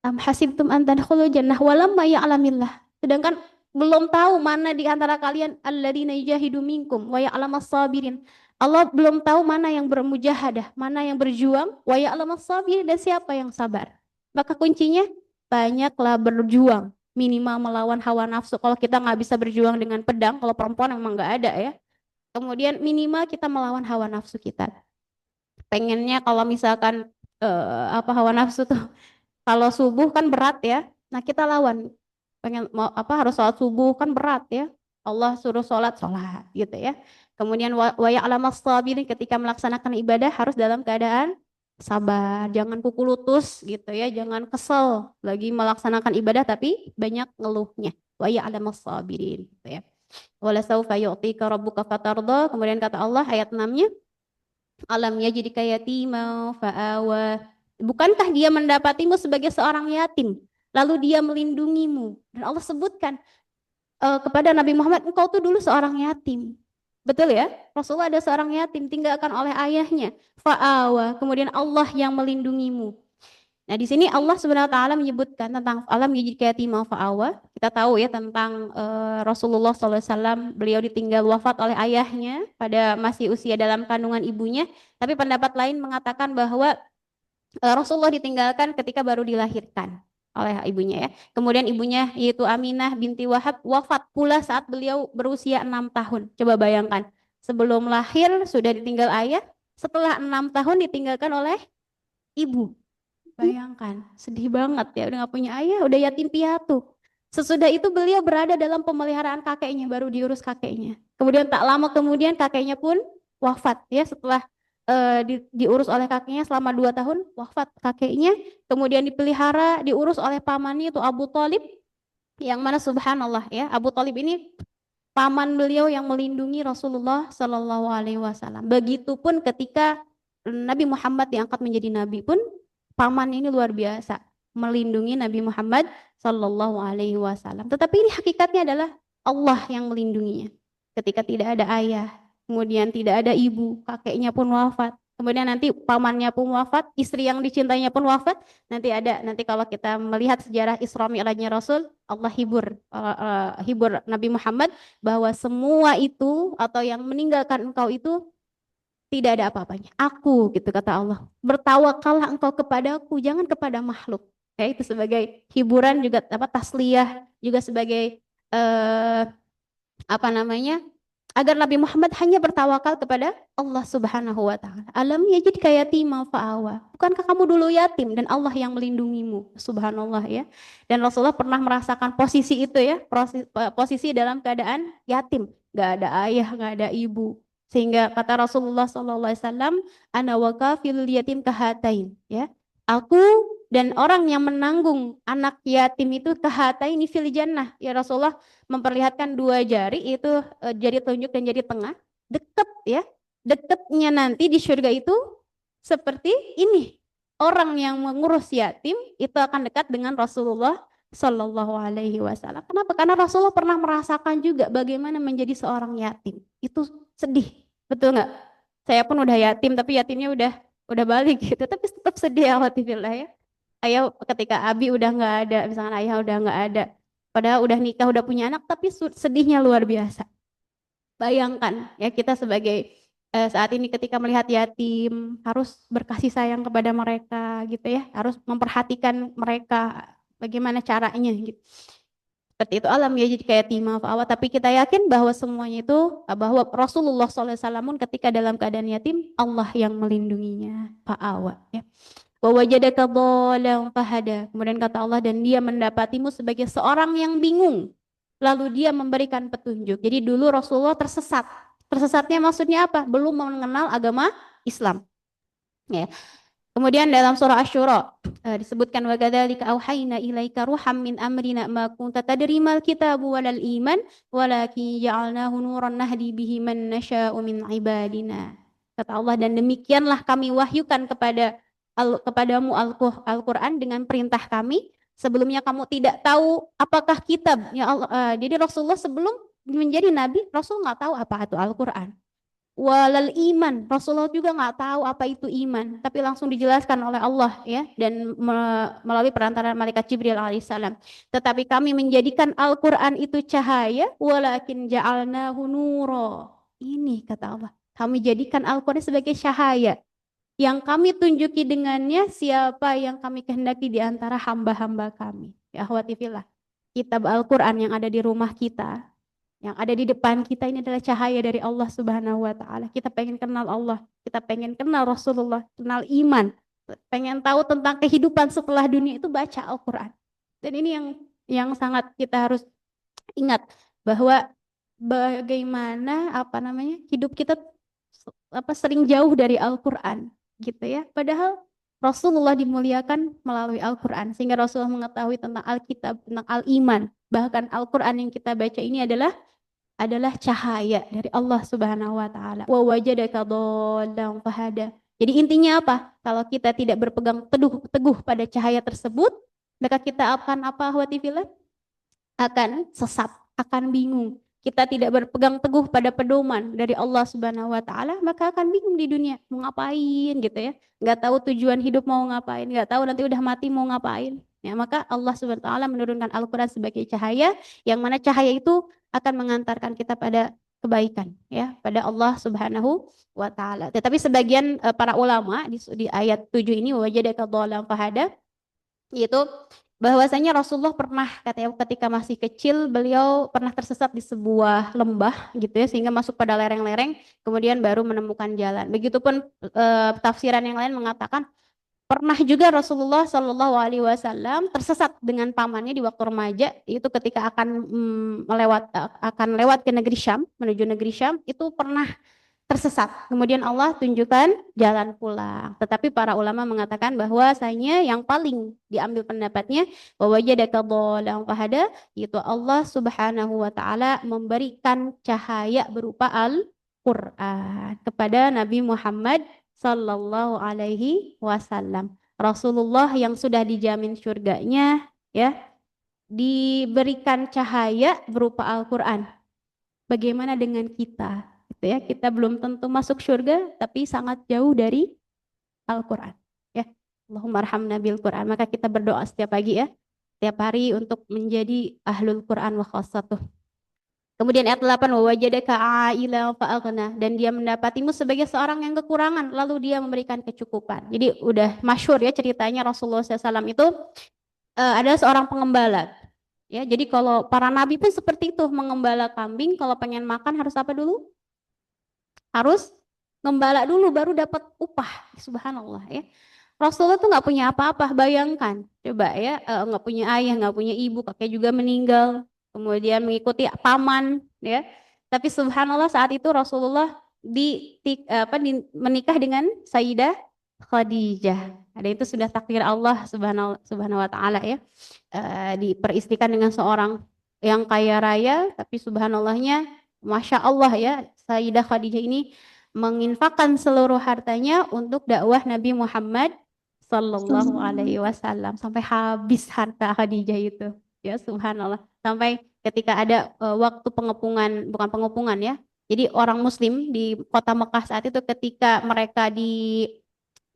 Am hasibtum an tadkhulul jannah walamma ya'lamillah. Sedangkan belum tahu mana di antara kalian alladzina jahidu minkum wa ya'lamas sabirin. Allah belum tahu mana yang bermujahadah, mana yang berjuang, wa ya'lamas sabirin, dan siapa yang sabar. Maka kuncinya banyaklah berjuang, minimal melawan hawa nafsu. Kalau kita nggak bisa berjuang dengan pedang, kalau perempuan memang nggak ada, ya. Kemudian minimal kita melawan hawa nafsu kita. Pengennya kalau misalkan hawa nafsu tuh, kalau subuh kan berat, ya. Nah kita lawan. Pengen harus sholat subuh kan berat, ya. Allah suruh sholat gitu, ya. Kemudian wa ya'lamas sabirin, ketika melaksanakan ibadah harus dalam keadaan sabar, jangan kuku lutus gitu, ya, jangan kesel lagi melaksanakan ibadah tapi banyak ngeluhnya. Wa ya'lamas sabirin gitu, ya. Wala saufa yu'tika rabbuka fatarda. Kemudian kata Allah ayat 6-nya, alam yajidka yatima fa'awa. Bukankah dia mendapatimu sebagai seorang yatim lalu dia melindungimu? Dan Allah sebutkan kepada Nabi Muhammad, engkau tuh dulu seorang yatim. Betul ya? Rasulullah ada seorang yatim tinggalkan oleh ayahnya. Fa'awa, kemudian Allah yang melindungimu. Nah, di sini Allah Subhanahu wa taala menyebutkan tentang alam yajidka yatima fa'awa. Kita tahu ya tentang Rasulullah SAW, beliau ditinggal wafat oleh ayahnya pada masih usia dalam kandungan ibunya. Tapi pendapat lain mengatakan bahwa Rasulullah ditinggalkan ketika baru dilahirkan oleh ibunya ya. Kemudian ibunya yaitu Aminah binti Wahab wafat pula saat beliau berusia 6 tahun. Coba bayangkan, sebelum lahir sudah ditinggal ayah, setelah 6 tahun ditinggalkan oleh ibu. Bayangkan, sedih banget ya, udah gak punya ayah, udah yatim piatu. Sesudah itu beliau berada dalam pemeliharaan kakeknya, baru diurus kakeknya. Kemudian tak lama kemudian kakeknya pun wafat ya, setelah diurus oleh kakeknya selama 2 tahun, wafat kakeknya. Kemudian dipelihara, diurus oleh pamannya itu Abu Thalib, yang mana subhanallah ya, Abu Thalib ini paman beliau yang melindungi Rasulullah Shallallahu Alaihi Wasallam. Begitupun ketika Nabi Muhammad diangkat menjadi nabi pun, paman ini luar biasa melindungi Nabi Muhammad Shallallahu Alaihi Wasallam. Tetapi ini hakikatnya adalah Allah yang melindunginya. Ketika tidak ada ayah, kemudian tidak ada ibu, kakeknya pun wafat. Kemudian nanti pamannya pun wafat, istri yang dicintainya pun wafat. Nanti kalau kita melihat sejarah Isra Mi'rajnya Rasul, Allah hibur Nabi Muhammad bahwa semua itu atau yang meninggalkan engkau itu tidak ada apa-apanya. Aku gitu kata Allah. Bertawakallah engkau kepadaku, jangan kepada makhluk. Ya, itu sebagai hiburan juga tasliyah, juga sebagai agar Nabi Muhammad hanya bertawakal kepada Allah Subhanahu wa taala. Alam yajidka yatima fa'awa. Bukankah kamu dulu yatim dan Allah yang melindungimu? Subhanallah ya. Dan Rasulullah pernah merasakan posisi itu ya, posisi dalam keadaan yatim, enggak ada ayah, enggak ada ibu. Sehingga kata Rasulullah SAW, ana wa kafilul yatim kahatain, ya. Aku dan orang yang menanggung anak yatim itu kahataini fil jannah. Ya Rasulullah memperlihatkan 2 jari itu jari telunjuk dan jari tengah, dekat ya. Dekatnya nanti di surga itu seperti ini. Orang yang mengurus yatim itu akan dekat dengan Rasulullah Shallallahu Alaihi Wasallam. Kenapa? Karena Rasulullah pernah merasakan juga bagaimana menjadi seorang yatim. Itu sedih, betul nggak? Saya pun udah yatim, tapi yatimnya udah balik gitu. Tapi tetap sedih alhamdulillah ya. Ayah ketika Abi udah nggak ada, misalkan ayah udah nggak ada, padahal udah nikah, udah punya anak, tapi sedihnya luar biasa. Bayangkan ya kita sebagai saat ini ketika melihat yatim harus berkasih sayang kepada mereka gitu ya, harus memperhatikan mereka bagaimana caranya gitu. Seperti itu alam ya jadi kayak yatim fa'awa, tapi kita yakin bahwa semuanya itu bahwa Rasulullah SAW ketika dalam keadaan yatim Allah yang melindunginya fa'awa ya. Wa wajadaka dhalan fahada. Kemudian kata Allah dan dia mendapatimu sebagai seorang yang bingung. Lalu dia memberikan petunjuk. Jadi dulu Rasulullah tersesat. Tersesatnya maksudnya apa? Belum mengenal agama Islam. Ya. Kemudian dalam surah Asy-Syura disebutkan wa kadzalika auhayna ilaika ruham min amrina ma kunta tadri mal kitabu walal iman walakin ja'alnahu nuran nahdi bihi man nasya'u min ibadina. Kata Allah dan demikianlah kami wahyukan kepadamu Al-Qur'an dengan perintah kami. Sebelumnya kamu tidak tahu apakah kitab ya Allah. Jadi Rasulullah sebelum menjadi nabi, Rasul nggak tahu apa itu Al-Qur'an. Walal iman, Rasulullah juga nggak tahu apa itu iman, tapi langsung dijelaskan oleh Allah ya, dan melalui perantaraan malaikat Jibril alaihissalam. Tetapi kami menjadikan Al-Quran itu cahaya, walakin ja'alnahu nura. Ini kata Allah, kami jadikan Al-Quran sebagai cahaya yang kami tunjuki dengannya siapa yang kami kehendaki di antara hamba-hamba kami. Ya akhwati fillah, kitab Al-Quran yang ada di rumah kita, yang ada di depan kita ini adalah cahaya dari Allah Subhanahu wa taala. Kita pengen kenal Allah, kita pengen kenal Rasulullah, kenal iman, pengen tahu tentang kehidupan setelah dunia itu baca Al-Qur'an. Dan ini yang sangat kita harus ingat bahwa bagaimana hidup kita sering jauh dari Al-Qur'an gitu ya. Padahal Rasulullah dimuliakan melalui Al-Qur'an sehingga Rasulullah mengetahui tentang Alkitab, tentang Al-Iman. Bahkan Al-Qur'an yang kita baca ini adalah cahaya dari Allah Subhanahu wa taala. Wa wajadaka dhallan fahada. Jadi intinya apa? Kalau kita tidak berpegang teguh pada cahaya tersebut, maka kita akan apa? Akan sesat, akan bingung. Kita tidak berpegang teguh pada pedoman dari Allah Subhanahu wa taala, maka akan bingung di dunia mau ngapain gitu ya. Nggak tahu tujuan hidup mau ngapain, nggak tahu nanti udah mati mau ngapain. Ya, maka Allah Subhanahu wa taala menurunkan Al-Qur'an sebagai cahaya, yang mana cahaya itu akan mengantarkan kita pada kebaikan ya, pada Allah Subhanahu wa taala. Tetapi sebagian para ulama di ayat 7 ini wajadaka dhalan fahada, yaitu bahwasanya Rasulullah pernah katanya ketika masih kecil beliau pernah tersesat di sebuah lembah gitu ya, sehingga masuk pada lereng-lereng kemudian baru menemukan jalan. Begitupun tafsiran yang lain mengatakan pernah juga Rasulullah Shallallahu Alaihi Wasallam tersesat dengan pamannya di waktu remaja, itu ketika akan lewat ke negeri Syam, menuju negeri Syam, itu pernah tersesat. Kemudian Allah tunjukkan jalan pulang. Tetapi para ulama mengatakan bahwasanya yang paling diambil pendapatnya bahwa wajadaka dhalan fahada, yaitu Allah Subhanahu wa taala memberikan cahaya berupa Al-Qur'an kepada Nabi Muhammad sallallahu alaihi wasallam. Rasulullah yang sudah dijamin surganya ya, diberikan cahaya berupa Al-Qur'an. Bagaimana dengan kita? Gitu ya, kita belum tentu masuk surga tapi sangat jauh dari Al-Qur'an. Ya. Allahumma arhamna bil Qur'an. Maka kita berdoa setiap pagi ya, setiap hari untuk menjadi ahlul Qur'an wa khassatuh. Kemudian ayat 8, wa wajadaka a'ilan fa'aghna, dan dia mendapatimu sebagai seorang yang kekurangan lalu dia memberikan kecukupan. Jadi udah masyhur ya ceritanya Rasulullah SAW itu adalah seorang pengembala. Ya, jadi kalau para nabi pun seperti itu, mengembala kambing, kalau pengen makan harus apa dulu? Harus ngembala dulu baru dapat upah. Subhanallah ya. Rasulullah tuh nggak punya apa-apa, bayangkan. Coba ya, nggak punya ayah, nggak punya ibu, kakek juga meninggal. Kemudian mengikuti paman ya. Tapi subhanallah saat itu Rasulullah menikah dengan Sayyidah Khadijah. Ada itu sudah takdir Allah subhanahu wa taala ya. Diperistikan dengan seorang yang kaya raya, tapi subhanallahnya Masya Allah ya, Sayyidah Khadijah ini menginfakkan seluruh hartanya untuk dakwah Nabi Muhammad Sallallahu Alaihi Wasallam, sampai habis harta Khadijah itu. Ya subhanallah. Sampai ketika ada waktu pengepungan, bukan pengepungan ya. Jadi orang muslim di kota Mekah saat itu ketika mereka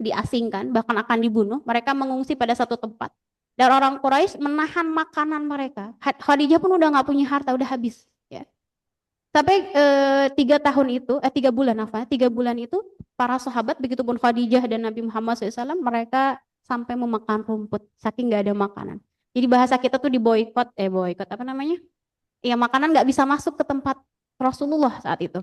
diasingkan, bahkan akan dibunuh, mereka mengungsi pada satu tempat. Dan orang Quraisy menahan makanan mereka. Khadijah pun udah nggak punya harta, udah habis. Ya. Sampai 3 bulan itu para sahabat, begitupun Khadijah dan Nabi Muhammad SAW, mereka sampai memakan rumput, saking nggak ada makanan. Jadi bahasa kita tuh boykot apa namanya? Ya makanan nggak bisa masuk ke tempat Rasulullah saat itu.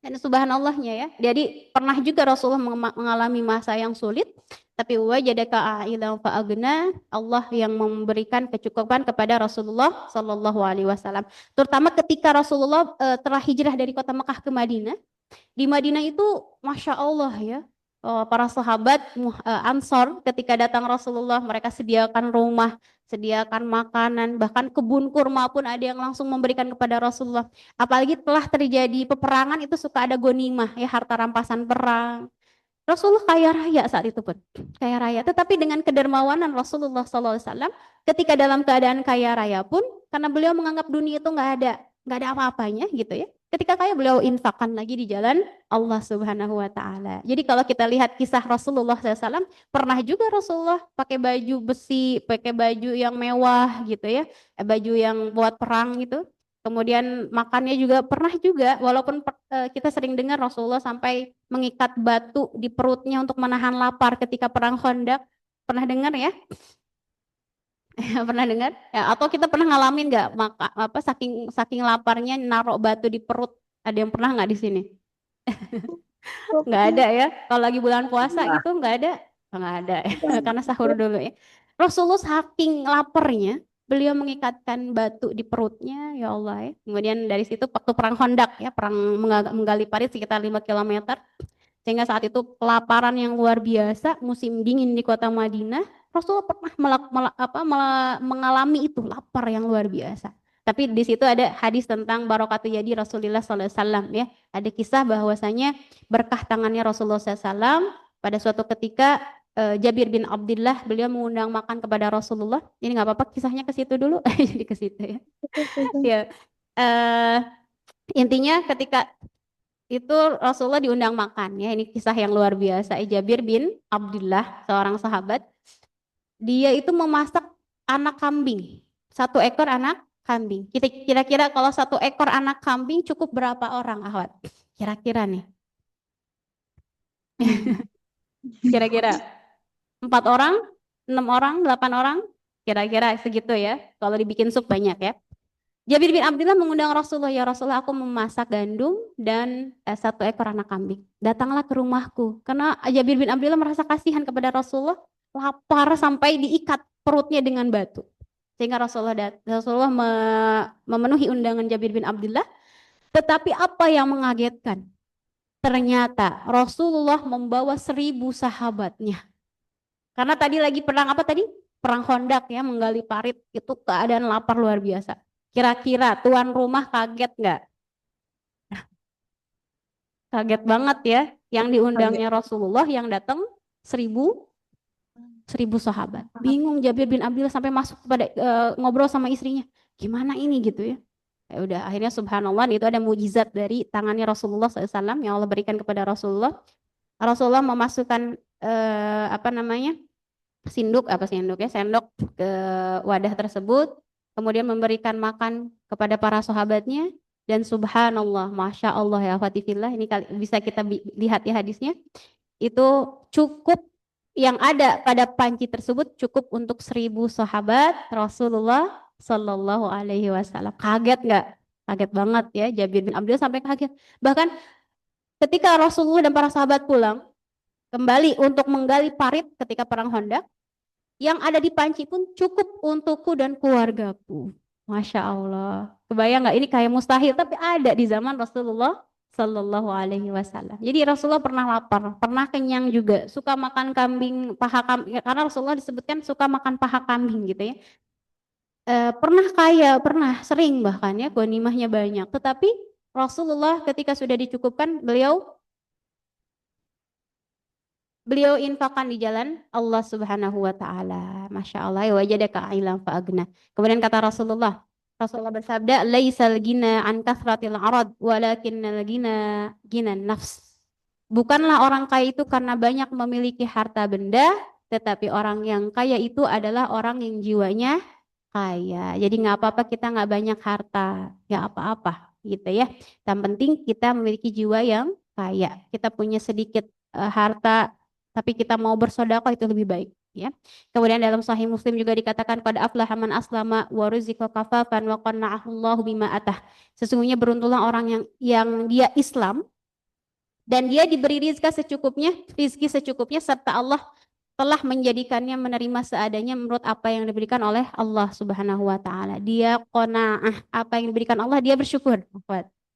Dan subhanallahnya ya, jadi pernah juga Rasulullah mengalami masa yang sulit, tapi wajadaka a'ilan fa'aghna, Allah yang memberikan kecukupan kepada Rasulullah Sallallahu Alaihi Wasallam. Terutama ketika Rasulullah telah hijrah dari kota Mekah ke Madinah. Di Madinah itu Masya Allah ya, para sahabat Ansor ketika datang Rasulullah, mereka sediakan rumah, sediakan makanan, bahkan kebun kurma pun ada yang langsung memberikan kepada Rasulullah. Apalagi telah terjadi peperangan, itu suka ada gonimah ya, harta rampasan perang. Rasulullah kaya raya saat itu pun, kaya raya. Tetapi dengan kedermawanan Rasulullah SAW, ketika dalam keadaan kaya raya pun, karena beliau menganggap dunia itu nggak ada apa-apanya gitu ya. Ketika kaya beliau infakkan lagi di jalan Allah Subhanahu wa taala. Jadi kalau kita lihat kisah Rasulullah SAW, pernah juga Rasulullah pakai baju besi, pakai baju yang mewah gitu ya, baju yang buat perang gitu. Kemudian makannya juga pernah juga, walaupun kita sering dengar Rasulullah sampai mengikat batu di perutnya untuk menahan lapar ketika perang Khandaq. Pernah dengar ya? Pernah dengar? Ya, atau kita pernah ngalamin nggak saking laparnya naruh batu di perut? Ada yang pernah nggak di sini? Nggak ada ya. Kalau lagi bulan puasa gitu nggak ada. Nggak ada ya. Karena sahur dulu ya. Rasulullah saking laparnya, beliau mengikatkan batu di perutnya, ya Allah ya. Kemudian dari situ waktu perang Khandaq ya, perang menggali parit sekitar 5 km. Sehingga saat itu kelaparan yang luar biasa, musim dingin di kota Madinah, Rasulullah pernah mengalami itu, lapar yang luar biasa. Tapi di situ ada hadis tentang barokatu yadi Rasulullah SAW ya. Ada kisah bahwasanya berkah tangannya Rasulullah SAW pada suatu ketika Jabir bin Abdullah, beliau mengundang makan kepada Rasulullah. Ini nggak apa-apa, kisahnya ke situ dulu. Jadi ke situ ya. Ya, eh, intinya ketika itu Rasulullah diundang makan ya. Ini kisah yang luar biasa. Jabir bin Abdullah, seorang sahabat, dia itu memasak anak kambing, 1 ekor anak kambing. Kira-kira kalau 1 ekor anak kambing cukup berapa orang, Ahwat? Kira-kira nih. Kira-kira 4 orang, 6 orang, 8 orang, kira-kira segitu ya. Kalau dibikin sup banyak ya. Jabir bin Abdullah mengundang Rasulullah, ya Rasulullah, aku memasak gandum dan 1 ekor anak kambing. Datanglah ke rumahku. Karena Jabir bin Abdullah merasa kasihan kepada Rasulullah, lapar sampai diikat perutnya dengan batu. Sehingga Rasulullah memenuhi undangan Jabir bin Abdullah. Tetapi apa yang mengagetkan? Ternyata Rasulullah membawa 1.000 sahabatnya. Karena tadi lagi perang apa tadi? Perang Khandaq ya, menggali parit. Itu keadaan lapar luar biasa. Kira-kira tuan rumah kaget nggak? Kaget banget ya. Yang diundangnya Rasulullah, yang datang 1.000 sahabat. Bingung Jabir bin Abdullah sampai masuk kepada ngobrol sama istrinya. Gimana ini gitu ya? Ya udah, akhirnya subhanallah itu ada mujizat dari tangannya Rasulullah SAW yang Allah berikan kepada Rasulullah. Rasulullah memasukkan sendok ke wadah tersebut, kemudian memberikan makan kepada para sahabatnya, dan subhanallah, masya Allah ya fatifillah, ini bisa kita lihat ya hadisnya, itu cukup, yang ada pada panci tersebut cukup untuk 1.000 sahabat Rasulullah Sallallahu Alaihi Wasallam. Kaget nggak? Kaget banget ya, Jabir bin Abdullah sampai kaget. Bahkan ketika Rasulullah dan para sahabat pulang kembali untuk menggali parit ketika perang Khandaq, yang ada di panci pun cukup untukku dan keluargaku. Masya Allah. Kebayang nggak? Ini kayak mustahil, tapi ada di zaman Rasulullah Sallallahu Alaihi Wasallam. Jadi Rasulullah pernah lapar, pernah kenyang juga, suka makan kambing, paha kambing, karena Rasulullah disebutkan suka makan paha kambing gitu ya. Pernah kaya, pernah sering bahkan ya, ghanimahnya banyak. Tetapi Rasulullah ketika sudah dicukupkan, beliau infakkan di jalan Allah Subhanahu wa taala. Masya Allah, ya wajadaka ailan fa'agna. Kemudian kata Rasulullah bersabda, "Laisal gina an kasratil arad, walakinnal gina nafs." Bukanlah orang kaya itu karena banyak memiliki harta benda, tetapi orang yang kaya itu adalah orang yang jiwanya kaya. Jadi nggak apa-apa kita nggak banyak harta, nggak apa-apa gitu ya. Yang penting kita memiliki jiwa yang kaya. Kita punya sedikit harta, tapi kita mau bersedekah, itu lebih baik ya. Kemudian dalam Sahih Muslim juga dikatakan, pada aflaha man aslama wa ruziqa kafafan wa qanna'ahu Allahu bima atah. Sesungguhnya beruntunglah orang yang dia Islam dan dia diberi rizki secukupnya, serta Allah telah menjadikannya menerima seadanya menurut apa yang diberikan oleh Allah Subhanahu wa taala. Dia qanaah, apa yang diberikan Allah dia bersyukur.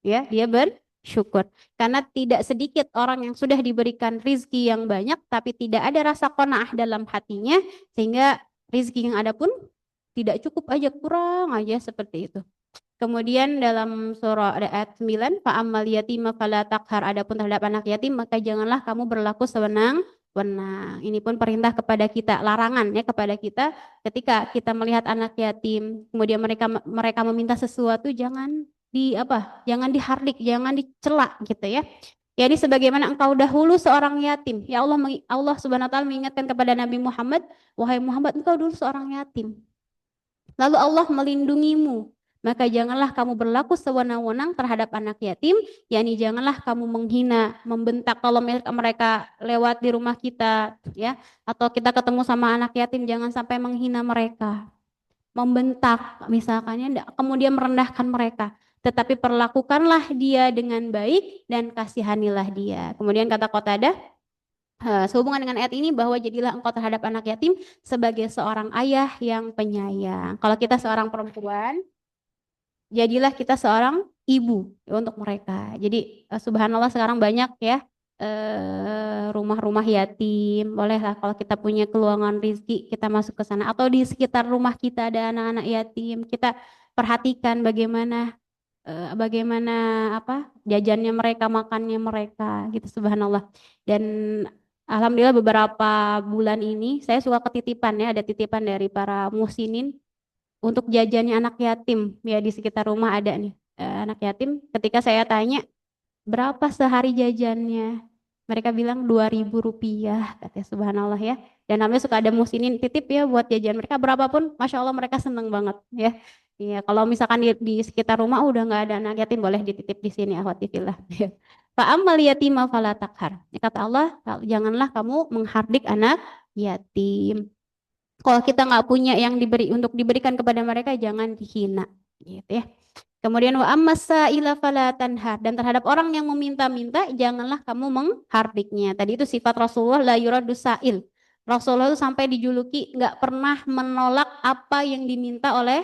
Ya, dia bersyukur. Karena tidak sedikit orang yang sudah diberikan rizki yang banyak tapi tidak ada rasa qanaah dalam hatinya, sehingga rizki yang ada pun tidak cukup aja, kurang aja seperti itu. Kemudian dalam surah ayat 9, fa ammal yatima fala taqhar, adapun terhadap anak yatim maka janganlah kamu berlaku sewenang-wenang. Ini pun perintah kepada kita, larangan ya kepada kita, ketika kita melihat anak yatim, kemudian mereka meminta sesuatu, jangan dihardik, jangan dicela gitu ya. Ya, ini sebagaimana engkau dahulu seorang yatim. Ya Allah Subhanahu wa taala mengingatkan kepada Nabi Muhammad, wahai Muhammad, engkau dulu seorang yatim. Lalu Allah melindungimu. Maka janganlah kamu berlaku sewenang-wenang terhadap anak yatim, yakni janganlah kamu menghina, membentak kalau mereka lewat di rumah kita, ya, atau kita ketemu sama anak yatim, jangan sampai menghina mereka, membentak misalkan ya, kemudian merendahkan mereka, tetapi perlakukanlah dia dengan baik dan kasihanilah dia. Kemudian kata Qatadah, sehubungan dengan ayat ini, bahwa jadilah engkau terhadap anak yatim sebagai seorang ayah yang penyayang. Kalau kita seorang perempuan, jadilah kita seorang ibu ya, untuk mereka. Jadi subhanallah sekarang banyak ya rumah-rumah yatim. Bolehlah kalau kita punya keluangan rezeki kita masuk ke sana, atau di sekitar rumah kita ada anak-anak yatim, kita perhatikan bagaimana jajannya mereka, makannya mereka gitu, subhanallah. Dan Alhamdulillah beberapa bulan ini saya suka ketitipan ya, ada titipan dari para muhsinin untuk jajannya anak yatim ya di sekitar rumah ada nih anak yatim. Ketika saya tanya berapa sehari jajannya, mereka bilang Rp2.000 katanya, subhanallah ya. Dan namanya suka ada muhsinin titip ya buat jajan mereka berapapun, masya Allah mereka seneng banget ya. Iya, kalau misalkan di sekitar rumah udah nggak ada anak yatim boleh dititip di sini akhwati fillah. Fa ammal yatima fala taqhar. Kata Allah, janganlah kamu menghardik anak yatim. Kalau kita nggak punya yang untuk diberikan kepada mereka, jangan dihina, gitu ya. Kemudian wa ammasaila fala tanhar, dan terhadap orang yang meminta-minta, janganlah kamu menghardiknya. Tadi itu sifat Rasulullah la yuraddu sa'il. Rasulullah itu sampai dijuluki nggak pernah menolak apa yang diminta oleh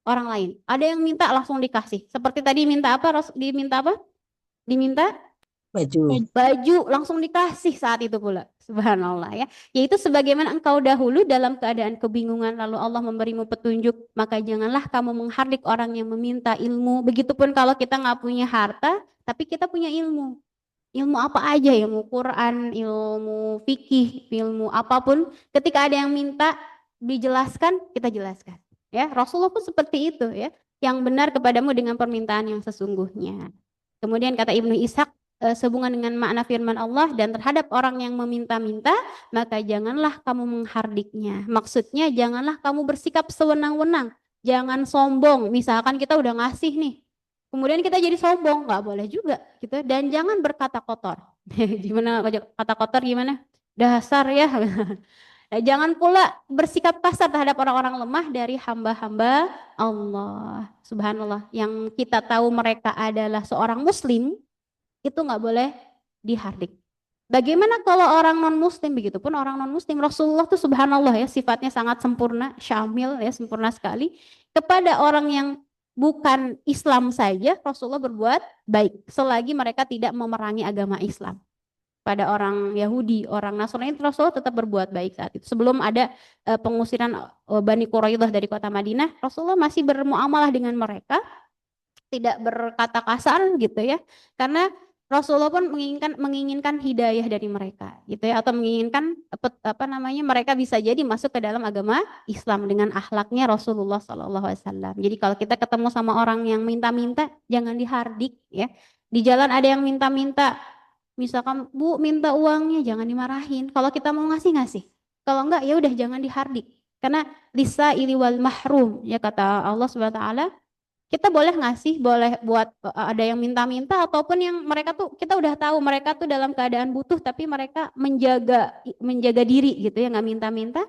orang lain. Ada yang minta langsung dikasih. Seperti tadi minta apa? Diminta apa? Diminta Baju. baju langsung dikasih saat itu pula. Subhanallah ya. Yaitu sebagaimana engkau dahulu dalam keadaan kebingungan lalu Allah memberimu petunjuk, maka janganlah kamu menghardik orang yang meminta ilmu. Begitupun kalau kita nggak punya harta, tapi kita punya ilmu. Ilmu apa aja, ilmu Quran, ilmu fikih, ilmu apapun. Ketika ada yang minta dijelaskan, kita jelaskan. Ya, Rasulullah pun seperti itu ya. Yang benar kepadamu dengan permintaan yang sesungguhnya. Kemudian kata Ibnu Ishaq, sehubungan dengan makna firman Allah, dan terhadap orang yang meminta-minta, maka janganlah kamu menghardiknya. Maksudnya janganlah kamu bersikap sewenang-wenang. Jangan sombong. Misalkan kita udah ngasih nih, kemudian kita jadi sombong, nggak boleh juga gitu. Dan jangan berkata kotor. Gimana kata kotor gimana? Dasar ya. Nah, jangan pula bersikap kasar terhadap orang-orang lemah dari hamba-hamba Allah. Subhanallah. Yang kita tahu mereka adalah seorang muslim, itu nggak boleh dihardik. Bagaimana kalau orang non-muslim? Begitupun orang non-muslim. Rasulullah tuh subhanallah ya, sifatnya sangat sempurna, syamil ya, sempurna sekali. Kepada orang yang bukan Islam saja, Rasulullah berbuat baik selagi mereka tidak memerangi agama Islam. Pada orang Yahudi, orang Nasrani, Rasulullah tetap berbuat baik saat itu. Sebelum ada pengusiran Bani Quraidah dari kota Madinah, Rasulullah masih bermuamalah dengan mereka, tidak berkata kasar gitu ya. Karena Rasulullah pun menginginkan hidayah dari mereka gitu ya, atau menginginkan mereka bisa jadi masuk ke dalam agama Islam dengan akhlaknya Rasulullah SAW. Jadi kalau kita ketemu sama orang yang minta-minta, jangan dihardik ya. Di jalan ada yang minta-minta, misalkan Bu minta uangnya, jangan dimarahin. Kalau kita mau ngasih. Kalau enggak ya udah jangan dihardik. Karena lisa ili wal mahrum ya kata Allah Subhanahu wa taala, kita boleh ngasih, boleh buat ada yang minta-minta ataupun yang mereka tuh kita udah tahu mereka tuh dalam keadaan butuh tapi mereka menjaga diri gitu ya, nggak minta-minta.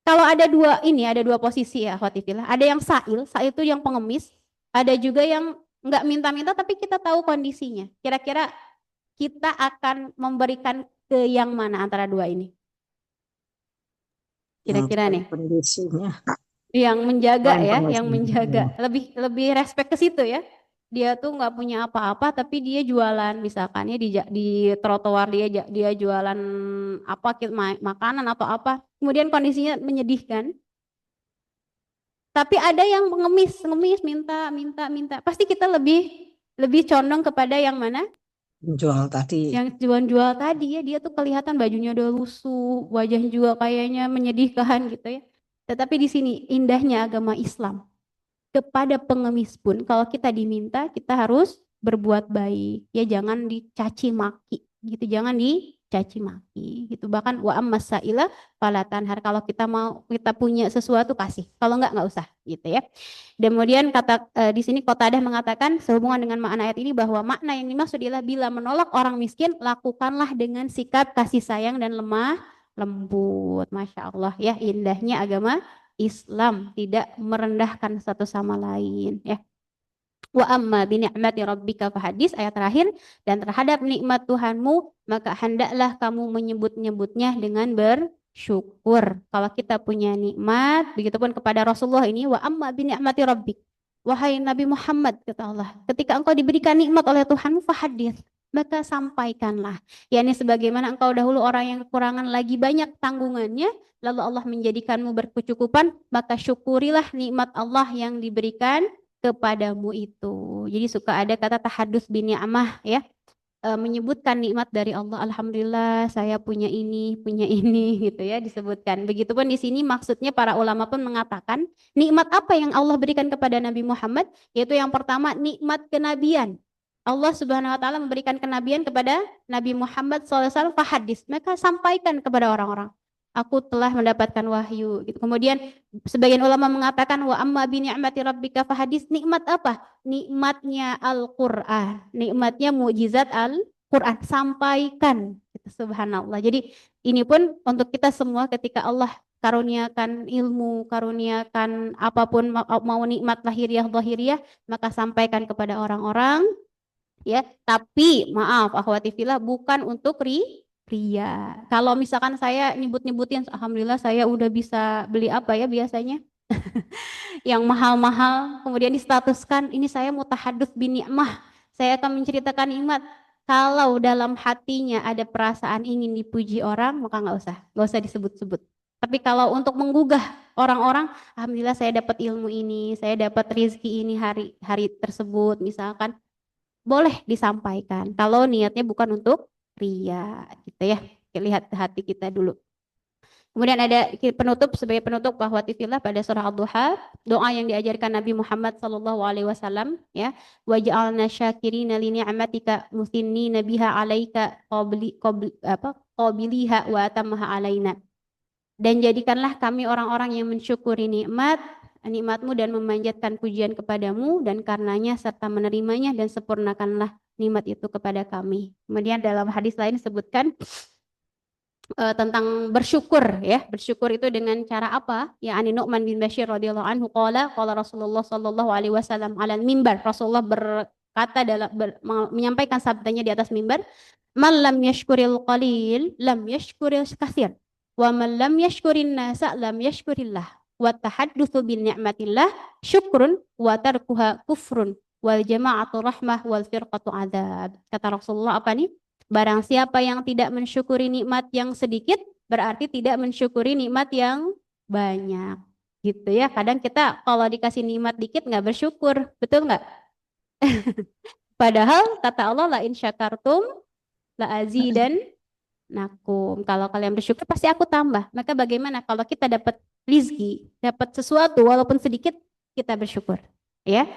Kalau ada dua posisi ya khotifillah. Ada yang sa'il itu yang pengemis, ada juga yang nggak minta-minta tapi kita tahu kondisinya. Kira-kira kita akan memberikan ke yang mana antara dua ini? Kira-kira nih. Kondisinya. Yang menjaga ya, Orang yang menjaga. Lebih respect ke situ ya. Dia tuh nggak punya apa-apa tapi dia jualan misalkan ya di trotoar dia jualan makanan atau apa. Kemudian kondisinya menyedihkan. Tapi ada yang ngemis minta. Pasti kita lebih condong kepada yang mana? Jual tadi. Yang jual tadi ya, dia tuh kelihatan bajunya udah lusuh, wajahnya juga kayaknya menyedihkan gitu ya. Tetapi di sini indahnya agama Islam. Kepada pengemis pun kalau kita diminta, kita harus berbuat baik. Ya jangan dicaci maki gitu, jangan dicaci maki gitu. Bahkan wa ammasaila fala tanhar, kalau kita punya sesuatu kasih. Kalau enggak usah gitu ya. Kemudian di sini Qatadah mengatakan sehubungan dengan makna ayat ini bahwa makna yang dimaksud adalah bila menolak orang miskin, lakukanlah dengan sikap kasih sayang dan lemah lembut. Masya Allah ya, indahnya agama Islam, tidak merendahkan satu sama lain ya. Wa amma bi ni'mati rabbika fahadis, ayat terakhir, dan terhadap nikmat Tuhanmu maka hendaklah kamu menyebut-nyebutnya dengan bersyukur. Kalau kita punya nikmat, begitupun kepada Rasulullah ini, wa amma bi ni'mati rabbik, wahai Nabi Muhammad kata Allah, ketika engkau diberikan nikmat oleh Tuhanmu fahadis, maka sampaikanlah. yakni sebagaimana engkau dahulu orang yang kekurangan lagi banyak tanggungannya, lalu Allah menjadikanmu berkecukupan, maka syukurilah nikmat Allah yang diberikan kepadamu itu. Jadi suka ada kata tahadus bin ni'mah ya. menyebutkan nikmat dari Allah. Alhamdulillah saya punya ini gitu ya disebutkan. Begitupun di sini maksudnya para ulama pun mengatakan nikmat apa yang Allah berikan kepada Nabi Muhammad, yaitu yang pertama nikmat kenabian. Allah Subhanahu wa taala memberikan kenabian kepada Nabi Muhammad SAW fahadis. Maka sampaikan kepada orang-orang. Aku telah mendapatkan wahyu gitu. Kemudian sebagian ulama mengatakan wa amma bi ni'mati rabbika fahadis. Nikmat apa? Nikmatnya Al-Qur'an, nikmatnya mukjizat Al-Qur'an, sampaikan gitu, subhanallah. Jadi ini pun untuk kita semua ketika Allah karuniakan ilmu, karuniakan apapun mau nikmat lahiriah zahiriah, maka sampaikan kepada orang-orang ya. Tapi maaf akhwati fillah, bukan untuk ria. Kalau misalkan saya nyebut-nyebutin alhamdulillah saya udah bisa beli apa ya biasanya yang mahal-mahal, kemudian distatuskan ini saya mutahadduts bi ni'mah, saya akan menceritakan nikmat. Kalau dalam hatinya ada perasaan ingin dipuji orang, maka nggak usah disebut-sebut. Tapi kalau untuk menggugah orang-orang, alhamdulillah saya dapat ilmu ini, saya dapat rezeki ini hari tersebut misalkan, boleh disampaikan. Kalau niatnya bukan untuk ria, gitu ya. Lihat hati kita dulu. Kemudian ada penutup, sebagai penutup bahwa fillah pada surah Ad-Duha, doa yang diajarkan Nabi Muhammad sallallahu alaihi wasallam ya, waj'alna syakirina li ni'matika muthinnina biha 'alaika qabiliha wa atammaha 'alaina. Dan jadikanlah kami orang-orang yang mensyukuri nikmatmu dan memanjatkan pujian kepadamu, dan karenanya serta menerimanya dan sempurnakanlah nikmat itu kepada kami. Kemudian dalam hadis lain disebutkan tentang bersyukur ya. Bersyukur itu dengan cara apa? Ya, Ani Nu'man bin Bashir radhiyallahu anhu qala Rasulullah sallallahu alaihi wasallam alal mimbar. Rasulullah berkata menyampaikan sabdanya di atas mimbar, "Man lam yashkuril qalil lam yashkuril katsir. Wa man lam yashkurin nasa lam yashkurillah. Wa tahaddutsu bi ni'matillah syukrun wa tarkuha kufrun. Wal jama'atu rahmah wal firqatu adzab." Kata Rasulullah apa nih? Barang siapa yang tidak mensyukuri nikmat yang sedikit, berarti tidak mensyukuri nikmat yang banyak. Gitu ya. Kadang kita kalau dikasih nikmat dikit nggak bersyukur. Betul nggak? Padahal kata Allah la in syakartum la azidan nakum. Kalau kalian bersyukur pasti aku tambah. Maka bagaimana kalau kita dapat rizki, dapat sesuatu walaupun sedikit, kita bersyukur. Ya.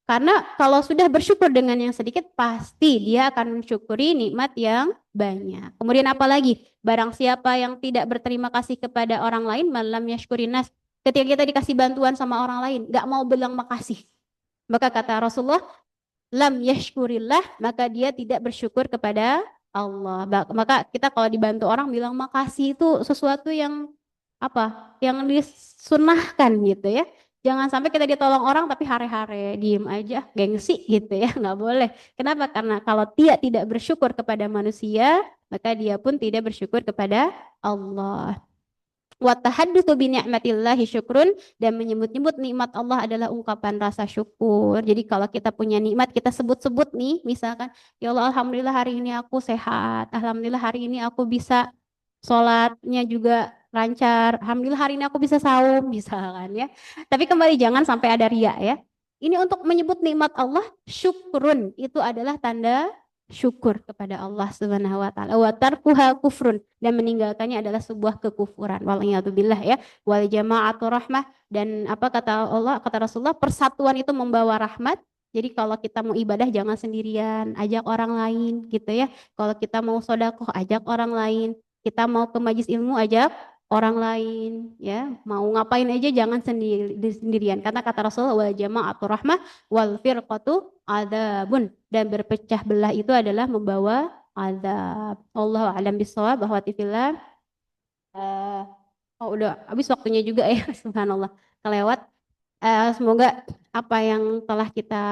Karena kalau sudah bersyukur dengan yang sedikit, pasti dia akan mensyukuri nikmat yang banyak. Kemudian apa lagi? Barang siapa yang tidak berterima kasih kepada orang lain, malam yashkurin nas. Ketika kita dikasih bantuan sama orang lain, nggak mau bilang makasih. Maka kata Rasulullah, lam yashkurillah, maka dia tidak bersyukur kepada Allah. Maka kita kalau dibantu orang bilang makasih itu sesuatu yang apa? Yang disunahkan gitu ya. Jangan sampai kita ditolong orang tapi hare-hare, diem aja, gengsi gitu ya, nggak boleh. Kenapa? Karena kalau dia tidak bersyukur kepada manusia, maka dia pun tidak bersyukur kepada Allah. Wa tahaddutsu bi ni'matillahi syukrun, dan menyebut-nyebut nikmat Allah adalah ungkapan rasa syukur. Jadi kalau kita punya nikmat kita sebut-sebut nih, misalkan ya Allah alhamdulillah hari ini aku sehat, alhamdulillah hari ini aku bisa sholatnya juga lancar, alhamdulillah hari ini aku bisa saum misalkan ya. Tapi kembali jangan sampai ada ria ya. Ini untuk menyebut nikmat Allah, syukrun itu adalah tanda syukur kepada Allah Subhanahu wa taala. Wa tarkuha kufrun, dan meninggalkannya adalah sebuah kekufuran. Waliyadzubillah ya. Wal jama'atu rahmah, dan apa kata Allah, kata Rasulullah, persatuan itu membawa rahmat. Jadi kalau kita mau ibadah jangan sendirian, ajak orang lain gitu ya. Kalau kita mau sedekah ajak orang lain. Kita mau ke majelis ilmu ajak orang lain ya. Mau ngapain aja jangan sendirian. Karena kata Rasulullah wal jama'atu rahmah wal firqatu adzabun, dan berpecah belah itu adalah membawa azab. Allah a'lam bishawab. Bahwa fillah. Udah habis waktunya juga ya. Subhanallah kelewat. Semoga apa yang telah kita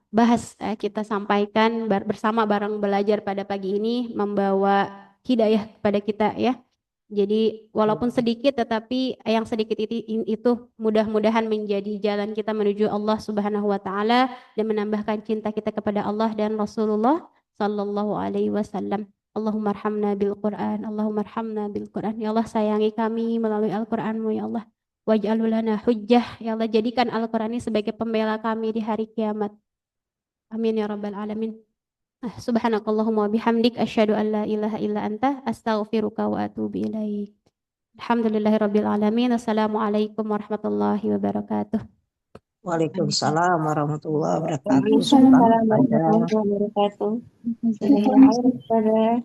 bahas, kita sampaikan bersama bareng belajar pada pagi ini membawa hidayah kepada kita ya. Jadi walaupun sedikit, tetapi yang sedikit itu mudah-mudahan menjadi jalan kita menuju Allah Subhanahu wa taala, dan menambahkan cinta kita kepada Allah dan Rasulullah sallallahu alaihi wasallam. Allahumma arhamna bil Qur'an, Allahumma arhamna bil Qur'an. Ya Allah sayangi kami melalui Al-Qur'an-Mu ya Allah. Waj'alhu lana hujjah, ya Allah jadikan Al-Qur'an ini sebagai pembela kami di hari kiamat. Amin ya rabbal alamin. Subhanakallahumma bihamdik asyhadu an la ilaha illa anta astaghfiruka wa atubu ilaik. Alhamdulillahirabbil alamin. Assalamualaikum warahmatullahi wabarakatuh. Waalaikumsalam warahmatullahi wabarakatuh. Waalaikumsalam Selamat warahmatullahi pada wabarakatuh. Jazakallahu khairan.